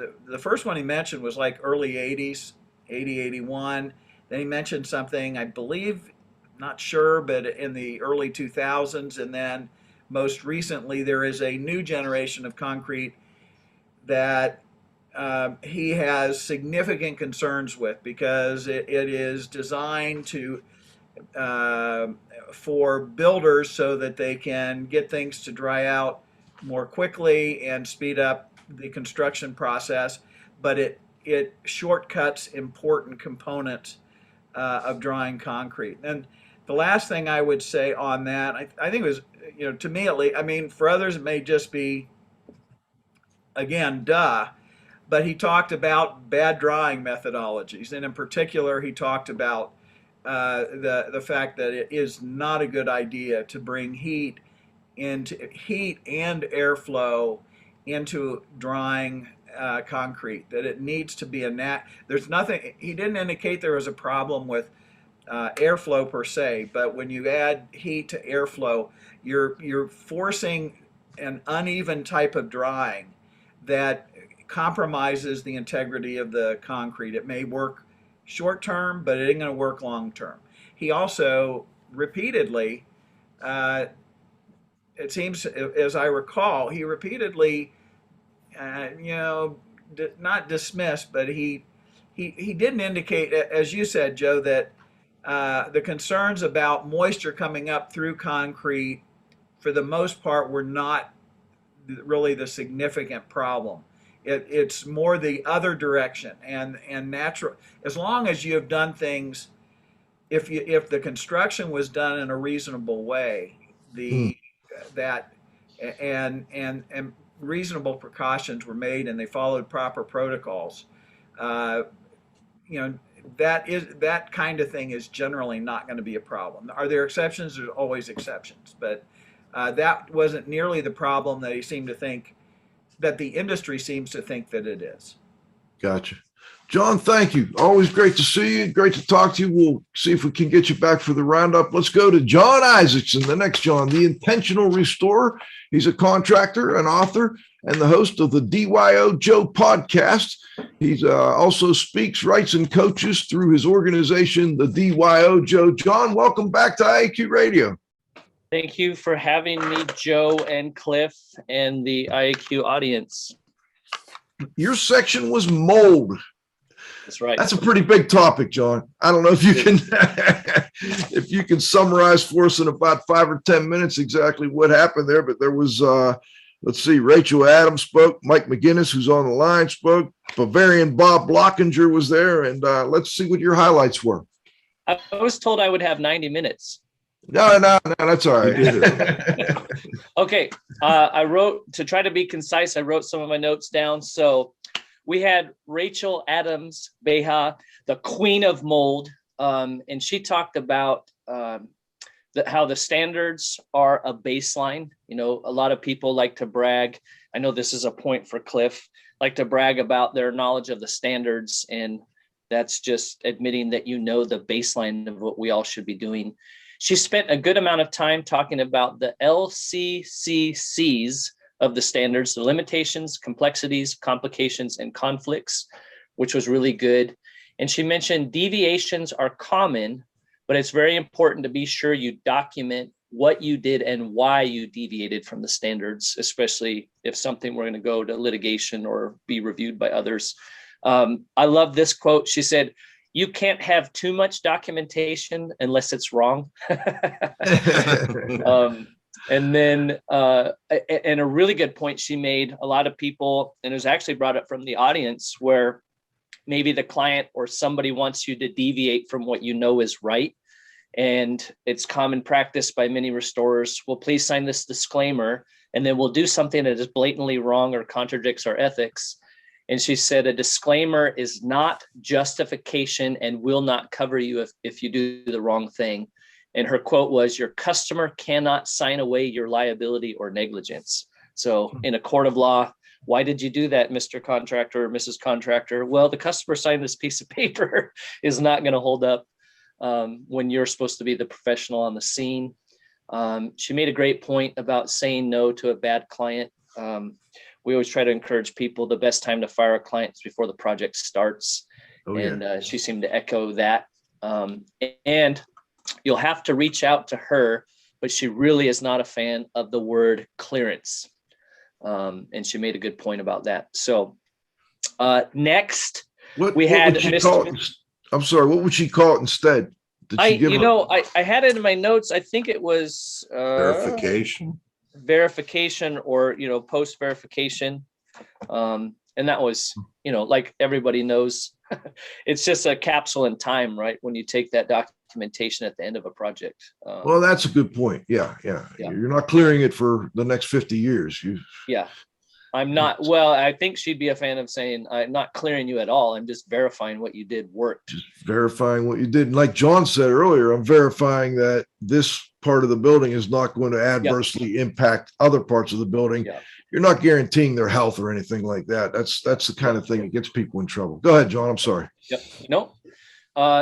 one he mentioned was like early 80s, 80, 81. Then he mentioned something, I believe, not sure, but in the early 2000s. And then most recently, there is a new generation of concrete that he has significant concerns with, because it is designed for builders so that they can get things to dry out more quickly and speed up the construction process, but it shortcuts important components of drying concrete. And the last thing I would say on that, I think it was, to me at least, I mean, for others it may just be, again, duh, but he talked about bad drying methodologies, and in particular, he talked about the fact that it is not a good idea to bring heat and airflow into drying concrete. That it needs to be there's nothing. He didn't indicate there was a problem with airflow per se, but when you add heat to airflow, you're forcing an uneven type of drying that compromises the integrity of the concrete. It may work short term, but it ain't going to work long term. He also repeatedly, it seems, as I recall, he repeatedly, not dismissed, but he didn't indicate, as you said, Joe, that the concerns about moisture coming up through concrete, for the most part, were not really the significant problem. It's more the other direction, and natural. As long as you have done things, if the construction was done in a reasonable way, and reasonable precautions were made, and they followed proper protocols, that kind of thing is generally not going to be a problem. Are there exceptions? There's always exceptions, but that wasn't nearly the problem that he seemed to think, that the industry seems to think that it is. Gotcha. John, thank you. Always great to see you. Great to talk to you. We'll see if we can get you back for the roundup. Let's go to Jon Isaacson, the next John, the intentional restorer. He's a contractor, an author, and the host of the DYO Joe podcast. He also speaks, writes, and coaches through his organization, the DYO Joe. John, welcome back to IAQ Radio. Thank you for having me, Joe and Cliff and the IAQ audience. Your section was mold. That's right. That's a pretty big topic, John. I don't know if you can if you can summarize for us in about 5 or 10 minutes exactly what happened there. But there was, let's see, Rachel Adams spoke, Mike McGinnis, who's on the line, spoke, Bavarian Bob Blockinger was there, and let's see what your highlights were. I was told I would have 90 minutes. No, that's all right. Okay, I wrote, to try to be concise, I wrote some of my notes down. So we had Rachel Adams Beha, the queen of mold, and she talked about how the standards are a baseline. You know, a lot of people like to brag. I know this is a point for Cliff, like to brag about their knowledge of the standards. And that's just admitting that you know the baseline of what we all should be doing. She spent a good amount of time talking about the LCCCs of the standards, the limitations, complexities, complications, and conflicts, which was really good. And she mentioned deviations are common, but it's very important to be sure you document what you did and why you deviated from the standards, especially if something were going to go to litigation or be reviewed by others. I love this quote. She said, "You can't have too much documentation unless it's wrong." And then, and a really good point she made, a lot of people, and it was actually brought up from the audience, where maybe the client or somebody wants you to deviate from what you know is right. And it's common practice by many restorers. Well, please sign this disclaimer, and then we'll do something that is blatantly wrong or contradicts our ethics. And she said, a disclaimer is not justification and will not cover you if you do the wrong thing. And her quote was, "Your customer cannot sign away your liability or negligence." So in a court of law, why did you do that, Mr. Contractor or Mrs. Contractor? Well, the customer signed this piece of paper is not going to hold up when you're supposed to be the professional on the scene. She made a great point about saying no to a bad client. We always try to encourage people, the best time to fire a client is before the project starts. And she seemed to echo that. And you'll have to reach out to her, but she really is not a fan of the word clearance. And she made a good point about that. So next, we had Mr. I'm sorry, what would she call it instead? I had it in my notes. I think it was verification or, post verification. And that was, like everybody knows, it's just a capsule in time, right? When you take that documentation at the end of a project. Well, that's a good point. Yeah. You're not clearing it for the next 50 years. I'm not. Well, I think she'd be a fan of saying, I'm not clearing you at all. I'm just verifying what you did worked. Just verifying what you did. And like John said earlier, I'm verifying that this part of the building is not going to adversely impact other parts of the building. Yeah. You're not guaranteeing their health or anything like that. That's the kind of thing that gets people in trouble. Go ahead, John. I'm sorry. Yep. No.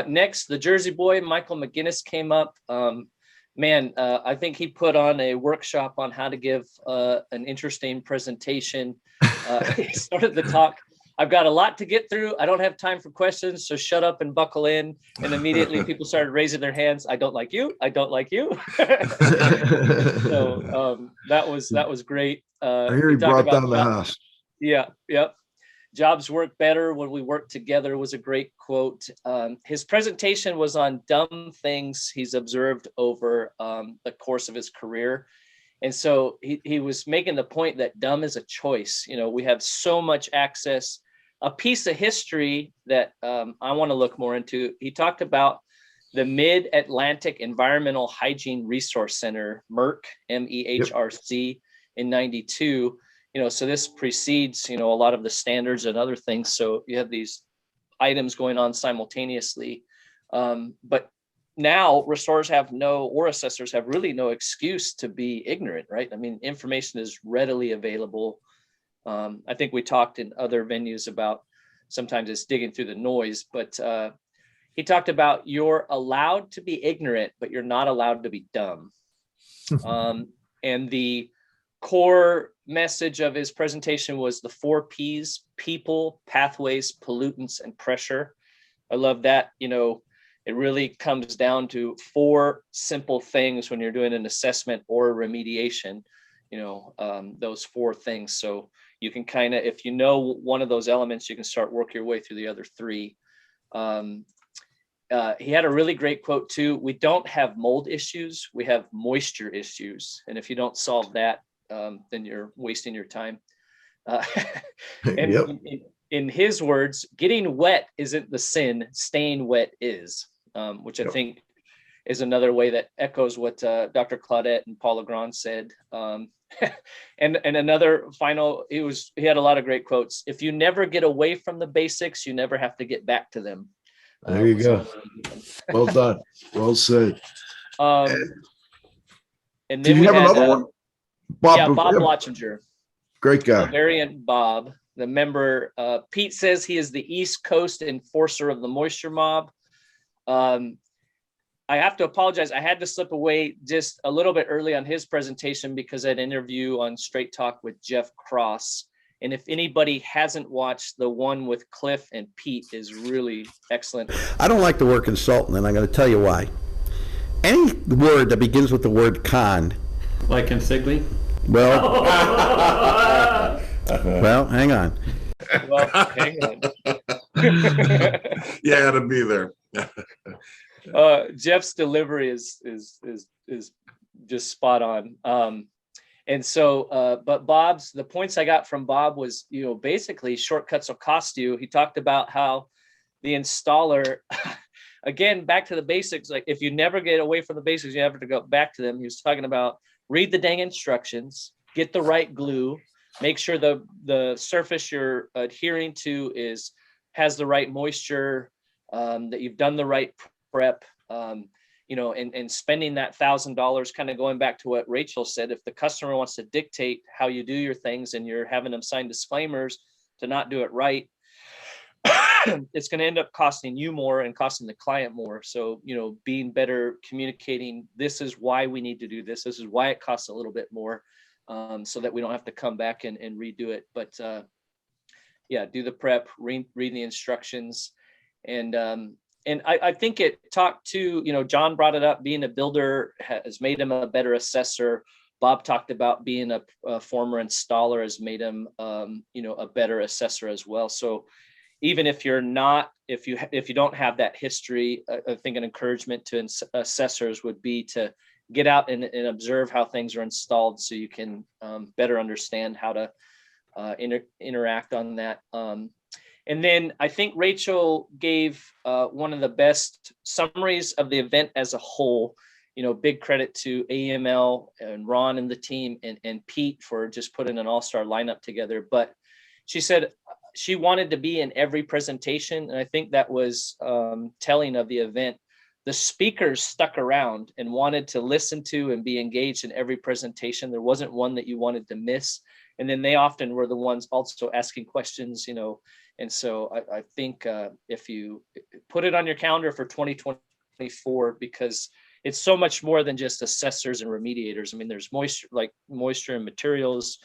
Next, the Jersey boy, Michael McGinnis, came up. I think he put on a workshop on how to give an interesting presentation. He started the talk. I've got a lot to get through. I don't have time for questions, so shut up and buckle in. And immediately people started raising their hands. I don't like you. I don't like you. So that was great. I hear he brought down the house. Yeah. Yep. Jobs work better when we work together was a great quote. His presentation was on dumb things he's observed over the course of his career. And so he was making the point that dumb is a choice. We have so much access. A piece of history that I want to look more into. He talked about the Mid-Atlantic Environmental Hygiene Resource Center, MEHRC, MEHRC, in 92. So this precedes, a lot of the standards and other things. So you have these items going on simultaneously. But now restorers or assessors have really no excuse to be ignorant, right? I mean, information is readily available. I think we talked in other venues about sometimes it's digging through the noise, but he talked about you're allowed to be ignorant, but you're not allowed to be dumb. And the core message of his presentation was the 4 Ps: people, pathways, pollutants, and pressure. I love that. It really comes down to 4 simple things when you're doing an assessment or a remediation, those 4 things. So you can kind of, if you know one of those elements, you can start work your way through the other 3. He had a really great quote too. We don't have mold issues. We have moisture issues. And if you don't solve that, then you're wasting your time. In his words, getting wet isn't the sin, staying wet is, which I think is another way that echoes what Dr. Claudette and Paul Legrand said. And another final, he had a lot of great quotes. If you never get away from the basics, you never have to get back to them. There you go. Well done. Well said. And Did then you we have had another one? Bob Lotchinger, Great guy. Variant Bob, the member. Pete says he is the East Coast enforcer of the moisture mob. I have to apologize. I had to slip away just a little bit early on his presentation because I had an interview on Straight Talk with Jeff Cross. And if anybody hasn't watched, the one with Cliff and Pete is really excellent. I don't like the word consultant, and I'm going to tell you why. Any word that begins with the word con. Like Consigli? Well, well, hang on. Well, hang on. Yeah, to be there. Jeff's delivery is just spot on. And so, but the points I got from Bob was, basically shortcuts will cost you. He talked about how the installer, again, back to the basics. Like if you never get away from the basics, you have to go back to them. He was talking about read the dang instructions, get the right glue, make sure the surface you're adhering to has the right moisture, that you've done the right prep, and spending that $1,000, kind of going back to what Rachel said, if the customer wants to dictate how you do your things and you're having them sign disclaimers to not do it right, it's going to end up costing you more and costing the client more. So, being better communicating, this is why we need to do this. This is why it costs a little bit more, so that we don't have to come back and redo it. But do the prep, read the instructions. And I think it talked to, John brought it up, being a builder has made him a better assessor. Bob talked about being a former installer has made him, a better assessor as well. So even if you're not, if you don't have that history, I think an encouragement to assessors would be to get out and observe how things are installed so you can better understand how to interact on that. And then I think Rachel gave one of the best summaries of the event as a whole. Big credit to AEML and Ron and the team and Pete for just putting an all-star lineup together. But she said she wanted to be in every presentation. And I think that was telling of the event. The speakers stuck around and wanted to listen to and be engaged in every presentation. There wasn't one that you wanted to miss. And then they often were the ones also asking questions, And so I think if you put it on your calendar for 2024, because it's so much more than just assessors and remediators. I mean, there's moisture and materials.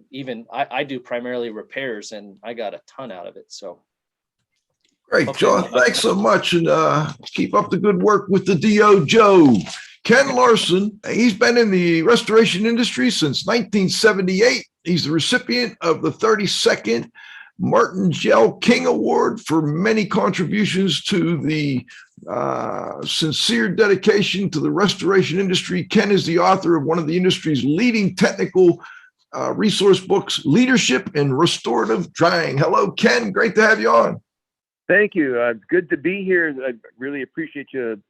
Even I do primarily repairs, and I got a ton out of it. So. Great, John. Thanks so much. And keep up the good work with the DO Joe. Ken Larsen, he's been in the restoration industry since 1978. He's the recipient of the 32nd Martin Gell King Award for many contributions to the sincere dedication to the restoration industry. Ken is the author of one of the industry's leading technical resource books, Leadership in Restorative Drying. Hello, Ken. Great to have you on. Thank you. It's good to be here. I really appreciate you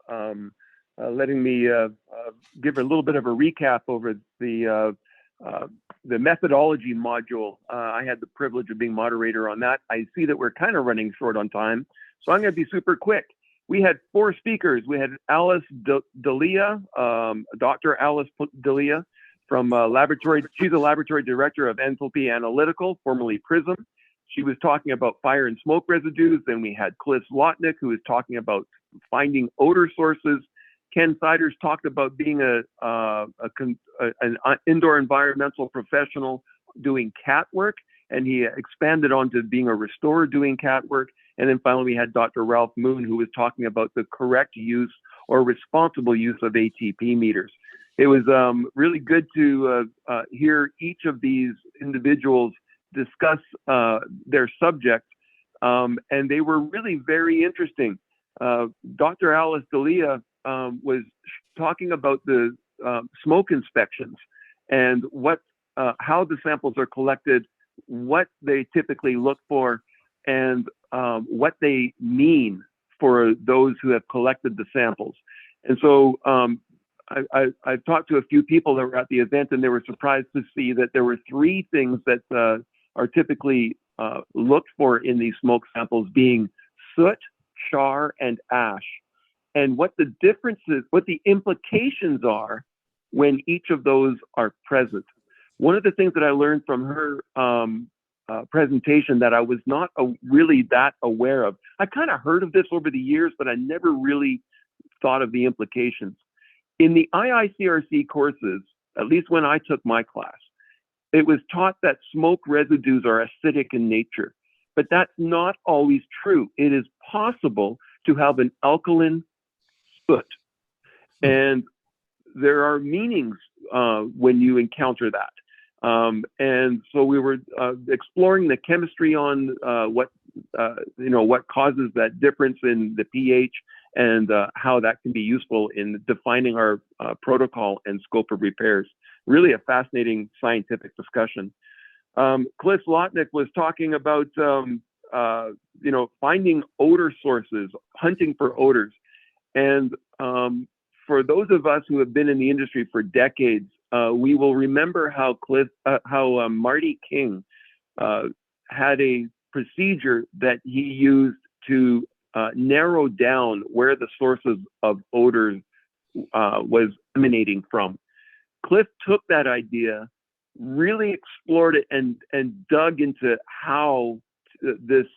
letting me give a little bit of a recap over the methodology module. I had the privilege of being moderator on that. I see that we're kind of running short on time, so I'm going to be super quick. We had 4 speakers. We had Alice Dalia, Dr. Alice Dalia from laboratory. She's a laboratory director of Enthalpy Analytical, formerly PRISM. She was talking about fire and smoke residues. Then we had Cliff Zlotnik, who was talking about finding odor sources. Ken Siders talked about being an indoor environmental professional doing cat work, and he expanded on to being a restorer doing cat work. And then finally, we had Dr. Ralph Moon, who was talking about the correct use or responsible use of ATP meters. It was really good to hear each of these individuals discuss their subject, and they were really very interesting. Dr. Alice Dalia was talking about the smoke inspections and how the samples are collected, what they typically look for, and what they mean for those who have collected the samples. And so I've talked to a few people that were at the event, and they were surprised to see that there were 3 things that are typically looked for in these smoke samples, being soot, char, and ash. And what the differences, what the implications are when each of those are present. One of the things that I learned from her presentation that I was not really that aware of, I kind of heard of this over the years, but I never really thought of the implications. In the IICRC courses, at least when I took my class, it was taught that smoke residues are acidic in nature, but that's not always true. It is possible to have an alkaline soot, and there are meanings when you encounter that. And so we were exploring the chemistry on what causes that difference in the pH, and how that can be useful in defining our protocol and scope of repairs. Really a fascinating scientific discussion. Cliff Zlotnik was talking about finding odor sources, hunting for odors, and for those of us who have been in the industry for decades, we will remember how Marty King had a procedure that he used to narrow down where the sources of odors was emanating from. Cliff took that idea, really explored it, and dug into how this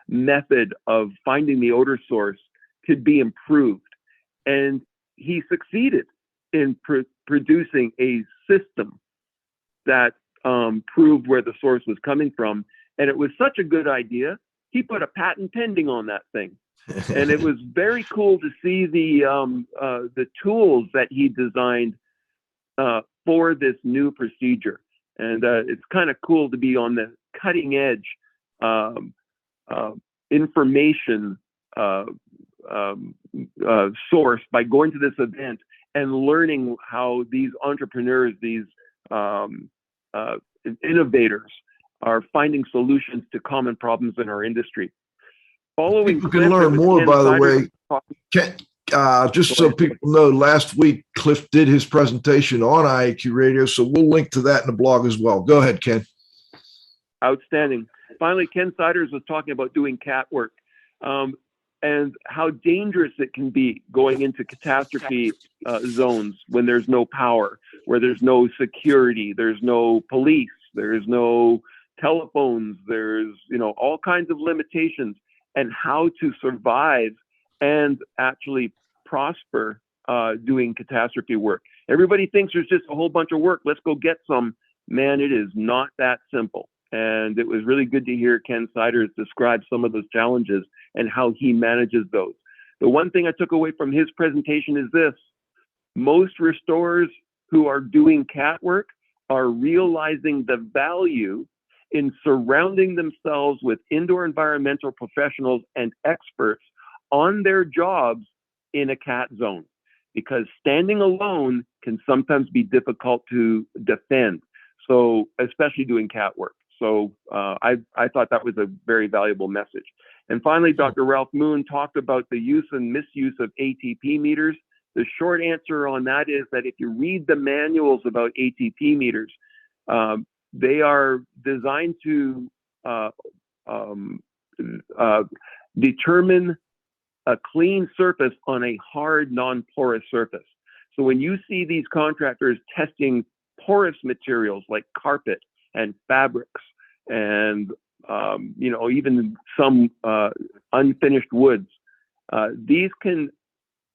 method of finding the odor source could be improved. And he succeeded in producing a system that proved where the source was coming from. And it was such a good idea, he put a patent pending on that thing. And it was very cool to see the tools that he designed for this new procedure. And it's kind of cool to be on the cutting edge information source by going to this event and learning how these entrepreneurs, these innovators, are finding solutions to common problems in our industry. Following people can learn more, by the way. Just so people know, last week Cliff did his presentation on IAQ Radio, so we'll link to that in the blog as well. Go ahead, Ken. Outstanding. Finally, Ken Siders was talking about doing cat work and how dangerous it can be going into catastrophe zones when there's no power, where there's no security, there's no police, there's no telephones, there's all kinds of limitations, and how to survive and actually prosper doing catastrophe work. Everybody thinks there's just a whole bunch of work. Let's go get some. Man, it is not that simple. And it was really good to hear Ken Siders describe some of those challenges and how he manages those. The one thing I took away from his presentation is this: most restorers who are doing cat work are realizing the value in surrounding themselves with indoor environmental professionals and experts on their jobs in a cat zone, because standing alone can sometimes be difficult to defend. So especially doing cat work. So I thought that was a very valuable message. And finally, Dr. Ralph Moon talked about the use and misuse of ATP meters. The short answer on that is that if you read the manuals about ATP meters, they are designed to determine a clean surface on a hard, non-porous surface. So when you see these contractors testing porous materials like carpet and fabrics and even some unfinished woods, these can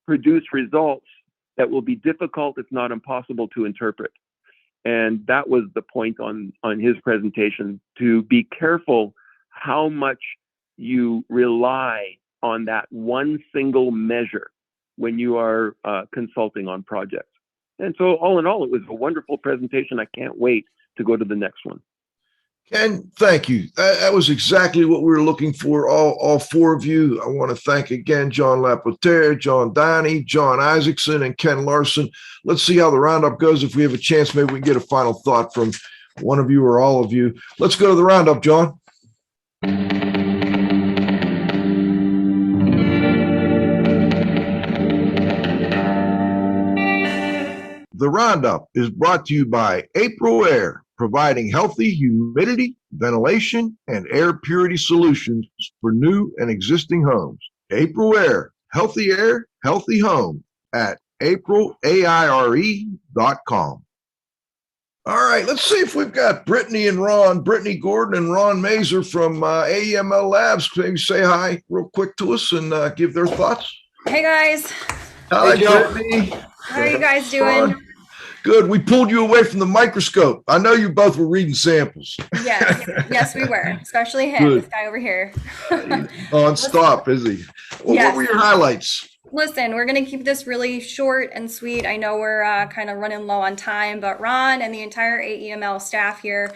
produce results that will be difficult, if not impossible, to interpret. And that was the point on his presentation, to be careful how much you rely on that one single measure when you are consulting on projects. And so all in all, it was a wonderful presentation. I can't wait to go to the next one. Ken, thank you. That was exactly what we were looking for, all four of you. I want to thank again John Lapotraire, John Downey, Jon Isaacson, and Ken Larsen. Let's see how the roundup goes. If we have a chance, maybe we can get a final thought from one of you or all of you. Let's go to the roundup, John. The roundup is brought to you by April Air, providing healthy humidity, ventilation, and air purity solutions for new and existing homes. April Air, healthy home at April, AIRE.com. All right, let's see if we've got Brittany Gordon and Ron Mazer from AEML Labs. Maybe say hi real quick to us and give their thoughts. Hey guys. Hi, hey, Brittany. How are you guys doing? Ron. Good. We pulled you away from the microscope. I know you both were reading samples. Yes, we were. Especially him, Good. This guy over here. Non-stop, is he? Well, Yes. What were your highlights? Listen, we're going to keep this really short and sweet. I know we're kind of running low on time, but Ron and the entire AEML staff here,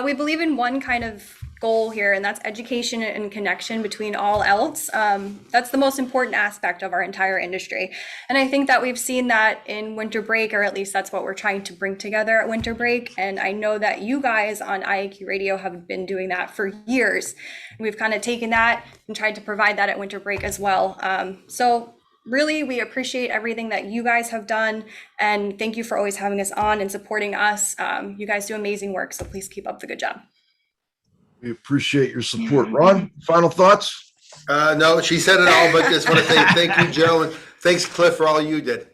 we believe in one kind of goal here, and that's education and connection between all else. That's the most important aspect of our entire industry. And I think that we've seen that in Winter Break, or at least that's what we're trying to bring together at Winter Break. And I know that you guys on IAQ Radio have been doing that for years. We've kind of taken that and tried to provide that at Winter Break as well. So really, we appreciate everything that you guys have done, and thank you for always having us on and supporting us. You guys do amazing work, so please keep up the good job. We appreciate your support. Ron, final thoughts? No, she said it all, but just want to say thank you, Joe, and thanks, Cliff, for all you did.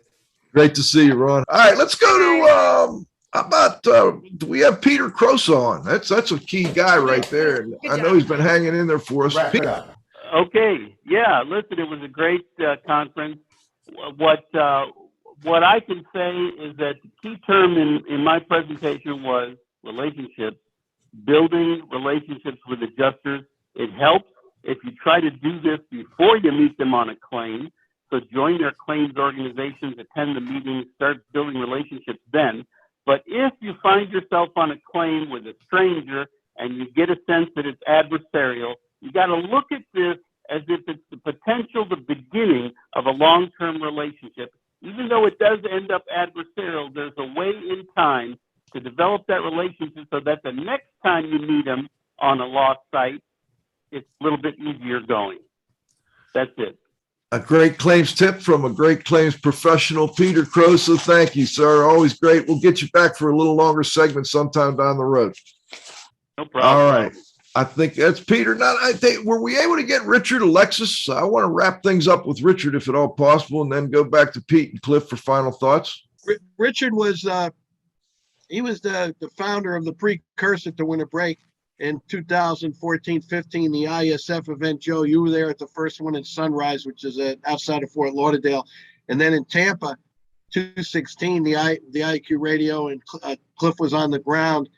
Great to see you, Ron. All right, let's go to how about do we have Peter Croson on? That's a key guy right there. I know he's been hanging in there for us. Okay. Yeah. Listen, it was a great conference. What I can say is that the key term in my presentation was relationships, building relationships with adjusters. It helps if you try to do this before you meet them on a claim. So join their claims organizations, attend the meetings, start building relationships then. But if you find yourself on a claim with a stranger and you get a sense that it's adversarial, you got to look at this as if it's the potential, the beginning of a long-term relationship. Even though it does end up adversarial, there's a way in time to develop that relationship so that the next time you meet them on a law site, it's a little bit easier going. That's it. A great claims tip from a great claims professional, Peter Croson. Thank you, sir. Always great. We'll get you back for a little longer segment sometime down the road. No problem. All right. I think that's Peter. Now, I think, were we able to get Richard, Alexis? I want to wrap things up with Richard, if at all possible, and then go back to Pete and Cliff for final thoughts. Richard was he was the founder of the precursor to Winter Break in 2014-15, the ISF event. Joe, you were there at the first one in Sunrise, which is outside of Fort Lauderdale, and then in Tampa, 2016, the IAQ Radio, and Cliff was on the ground.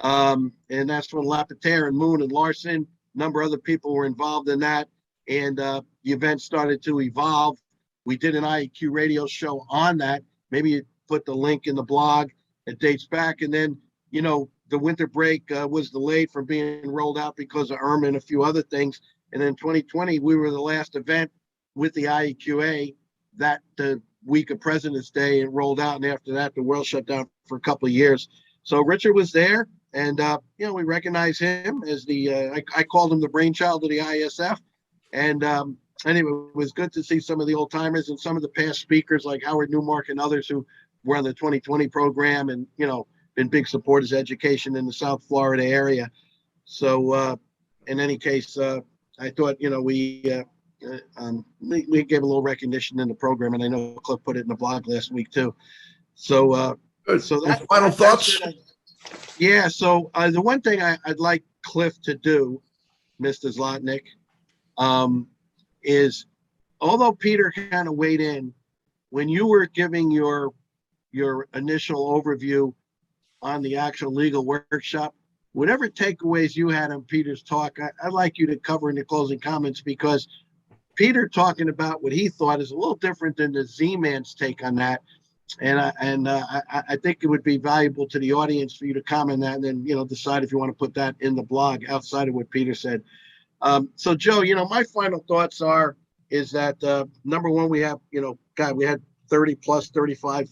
And that's when Lapotaire and Moon and Larson, a number of other people were involved in that. And the event started to evolve. We did an IAQ radio show on that. Maybe you put the link in the blog. It dates back. And then, the Winter Break was delayed from being rolled out because of Irma and a few other things. And then 2020, we were the last event with the IAQA that the week of President's Day and rolled out. And after that, the world shut down for a couple of years. So Richard was there. And, we recognize him as I called him the brainchild of the ISF. And anyway, it was good to see some of the old timers and some of the past speakers like Howard Newmark and others who were on the 2020 program and, been big supporters of education in the South Florida area. So in any case, I thought, we gave a little recognition in the program, and I know Cliff put it in the blog last week too. So that's final thoughts. Yeah, so the one thing I'd like Cliff to do, Mr. Zlotnik, is, although Peter kind of weighed in, when you were giving your initial overview on the actual legal workshop, whatever takeaways you had on Peter's talk, I'd like you to cover in the closing comments, because Peter talking about what he thought is a little different than the Z-man's take on that. And I think it would be valuable to the audience for you to comment on that, and then, decide if you want to put that in the blog outside of what Peter said. So Joe, my final thoughts is that number one, we have, we had 30 plus 35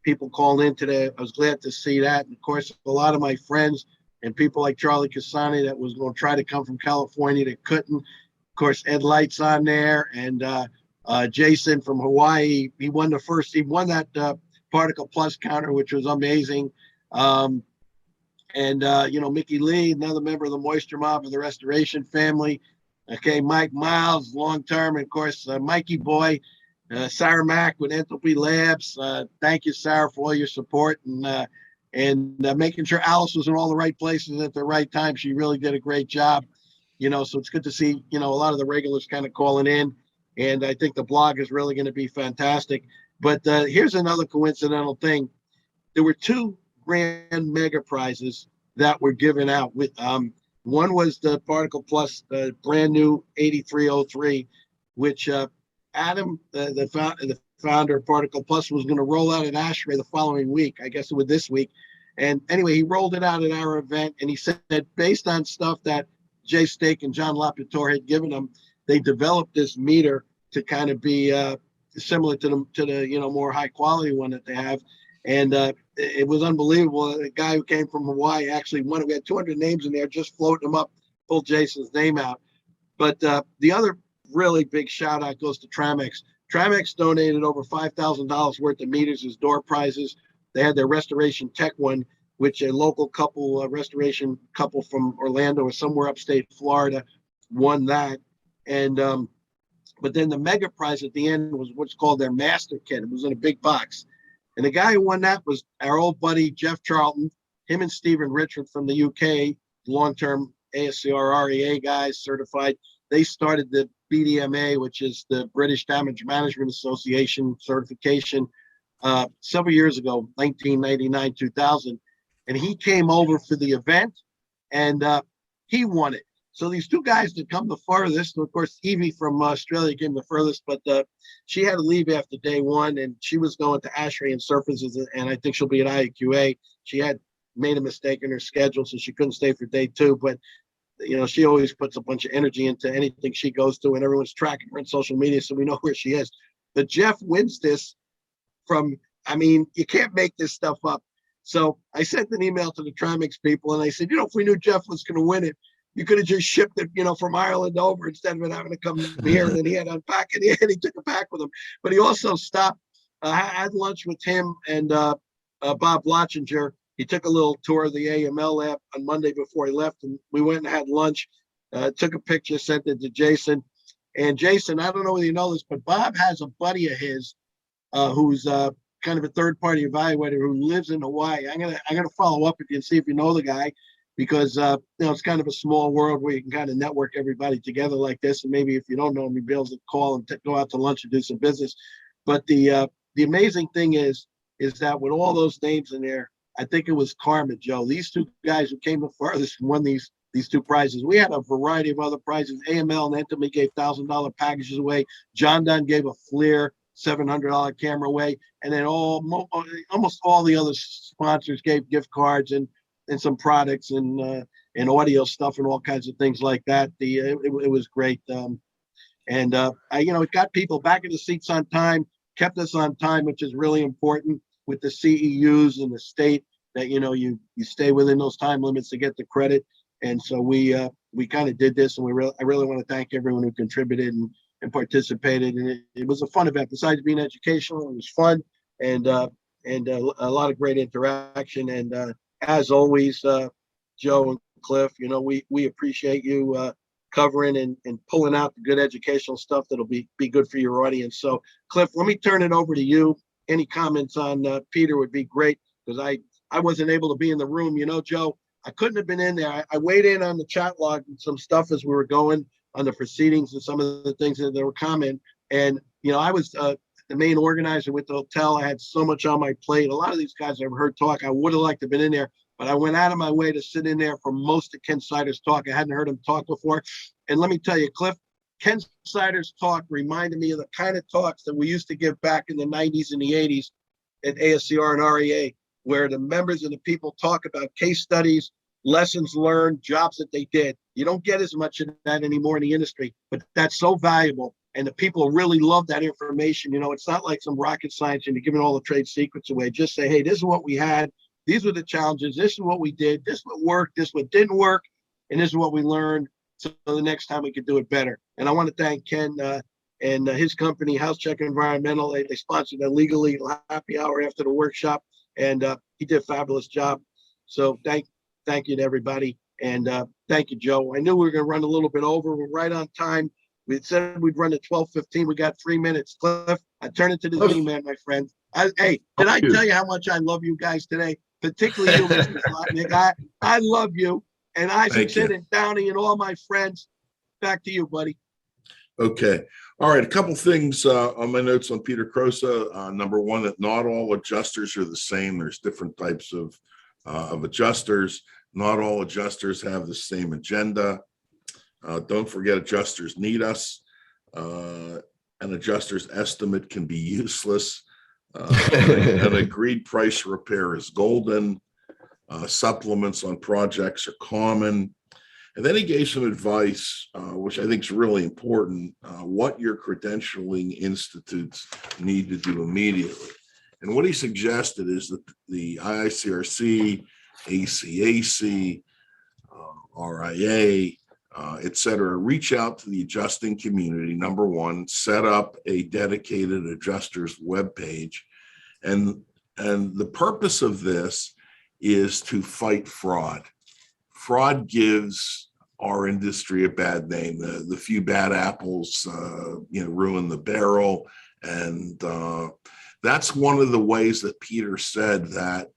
people called in today. I was glad to see that. And of course, a lot of my friends and people like Charlie Casani that was going to try to come from California that couldn't. Of course, Ed Light's on there, and Jason from Hawaii. He won that Particle Plus counter, which was amazing. And Mickey Lee, another member of the Moisture Mob of the Restoration family. Okay, Mike Miles, long term, and of course, Mikey Boy. Sarah Mack with Enthalpy Labs. Thank you, Sarah, for all your support and making sure Alice was in all the right places at the right time. She really did a great job. So it's good to see, a lot of the regulars kind of calling in. And I think the blog is really going to be fantastic. But here's another coincidental thing. There were 2 grand mega prizes that were given out. With one was the Particle Plus, the brand new 8303, which Adam, the founder of Particle Plus, was going to roll out at ASHRAE the following week. I guess it was this week. And anyway, he rolled it out at our event, and he said that based on stuff that Jay Stake and John Lapotraire had given him, they developed this meter to kind of be similar to the more high quality one that they have. And it was unbelievable. The guy who came from Hawaii actually won it. We had 200 names in there, just floating them up, pulled Jason's name out. But the other really big shout out goes to Tramex. Tramex donated over $5,000 worth of meters as door prizes. They had their Restoration Tech one, which a local couple, restoration couple from Orlando or somewhere upstate Florida, won that. And but then the mega prize at the end was what's called their master kit. It was in a big box. And the guy who won that was our old buddy, Jeff Charlton. Him and Stephen Richard from the UK, long-term ASCR REA guys, certified. They started the BDMA, which is the British Damage Management Association certification, several years ago, 1999, 2000. And he came over for the event, and he won it. So these 2 guys that come the farthest, and of course, Evie from Australia came the furthest, but she had to leave after day 1, and she was going to ASHRAE and Surfaces, and I think she'll be at IAQA. She had made a mistake in her schedule, so she couldn't stay for day 2, but she always puts a bunch of energy into anything she goes to, and everyone's tracking her on social media, so we know where she is. But Jeff wins this you can't make this stuff up. So I sent an email to the Tramex people, and I said, if we knew Jeff was going to win it, you could have just shipped it, from Ireland over instead of it having to come here. And then he had to unpack it, and he took it back with him. But he also stopped, had lunch with him and Bob Lotchinger. He took a little tour of the AEML lab on Monday before he left, and we went and had lunch, took a picture, sent it to Jason. And Jason, I don't know whether you know this, but Bob has a buddy of his who's kind of a third-party evaluator who lives in Hawaii. I'm gonna follow up with you and see if you know the guy, because it's kind of a small world where you can kind of network everybody together like this. And maybe if you don't know him, you'll be able to call and go out to lunch and do some business. But the amazing thing is that with all those names in there, I think it was karma, Joe. These 2 guys who came the farthest and won these 2 prizes. We had a variety of other prizes. AML and Enthalpy gave $1,000 packages away. John Downey gave a FLIR $700 camera away, and then almost all the other sponsors gave gift cards and some products and audio stuff and all kinds of things like that. It was great, it got people back in the seats on time, kept us on time, which is really important with the CEUs and the state that you stay within those time limits to get the credit. And so we kind of did this, and I really want to thank everyone who contributed and participated. And it was a fun event. Besides being educational, it was fun and a lot of great interaction. And as always, Joe and Cliff, we appreciate you covering and pulling out the good educational stuff that'll be good for your audience. So, Cliff, let me turn it over to you. Any comments on Peter would be great, because I wasn't able to be in the room. Joe, I couldn't have been in there. I weighed in on the chat log and some stuff as we were going on the proceedings and some of the things that they were commenting. And, I was the main organizer with the hotel. I had so much on my plate. A lot of these guys I've heard talk. I would have liked to have been in there, but I went out of my way to sit in there for most of Ken Sider's talk. I hadn't heard him talk before. And let me tell you, Cliff, Ken Sider's talk reminded me of the kind of talks that we used to give back in the 90s and the 80s at ASCR and REA, where the members and the people talk about case studies, lessons learned, jobs that they did. You don't get as much of that anymore in the industry, but that's so valuable. And the people really love that information. It's not like some rocket science and you're giving all the trade secrets away. Just say, hey, this is what we had. These were the challenges. This is what we did. This is what worked. This is what didn't work. And this is what we learned. So the next time we could do it better. And I want to thank Ken and his company, House Check Environmental. They sponsored a legally happy hour after the workshop. And he did a fabulous job. So thank you to everybody. And thank you, Joe. I knew we were going to run a little bit over. We're right on time. We said we'd run at 12:15. We got 3 minutes. Cliff, I turn it to the Z-man, my friend. Hey, did I tell you how much I love you guys today? Particularly you, Mr. Zlotnik. I love you. And Isaacson and Downey and all my friends. Back to you, buddy. Okay. All right. A couple things on my notes on Peter Croson. Number one, that not all adjusters are the same. There's different types of adjusters. Not all adjusters have the same agenda. Don't forget, adjusters need us. An adjuster's estimate can be useless. An agreed price repair is golden. Supplements on projects are common. And then he gave some advice, which I think is really important, what your credentialing institutes need to do immediately. And what he suggested is that the IICRC, ACAC, RIA, et cetera, reach out to the adjusting community. Number one, set up a dedicated adjusters webpage. And the purpose of this is to fight fraud. Fraud gives our industry a bad name. The few bad apples, ruin the barrel. And that's one of the ways that Peter said that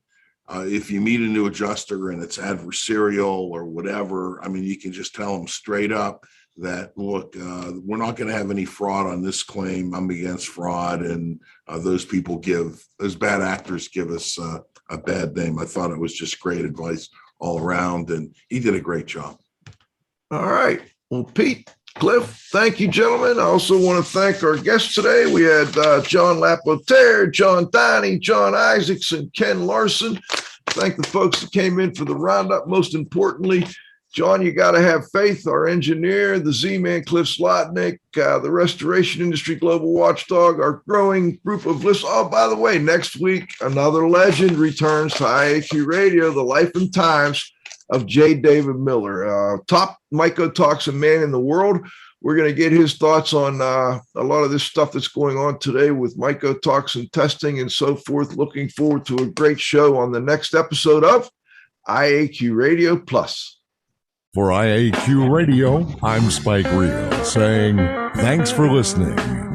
if you meet a new adjuster and it's adversarial or whatever, I mean, you can just tell them straight up that, look, we're not going to have any fraud on this claim. I'm against fraud. And those bad actors give us a bad name. I thought it was just great advice all around, and he did a great job. All right. Well, Pete, Cliff, thank you, gentlemen. I also want to thank our guests today. We had John Lapotraire, John Downey, Jon Isaacson, Ken Larsen. Thank the folks that came in for the roundup. Most importantly, John, you got to have faith. Our engineer, the Z-man Cliff Zlotnik, the restoration industry global watchdog, our growing group of listeners. Oh, by the way, next week, another legend returns to IAQ Radio, the life and times of J. David Miller, top mycotoxin man in the world. We're going to get his thoughts on a lot of this stuff that's going on today with mycotoxin testing and so forth. Looking forward to a great show on the next episode of IAQ Radio Plus. For IAQ Radio, I'm Spike Reel saying thanks for listening.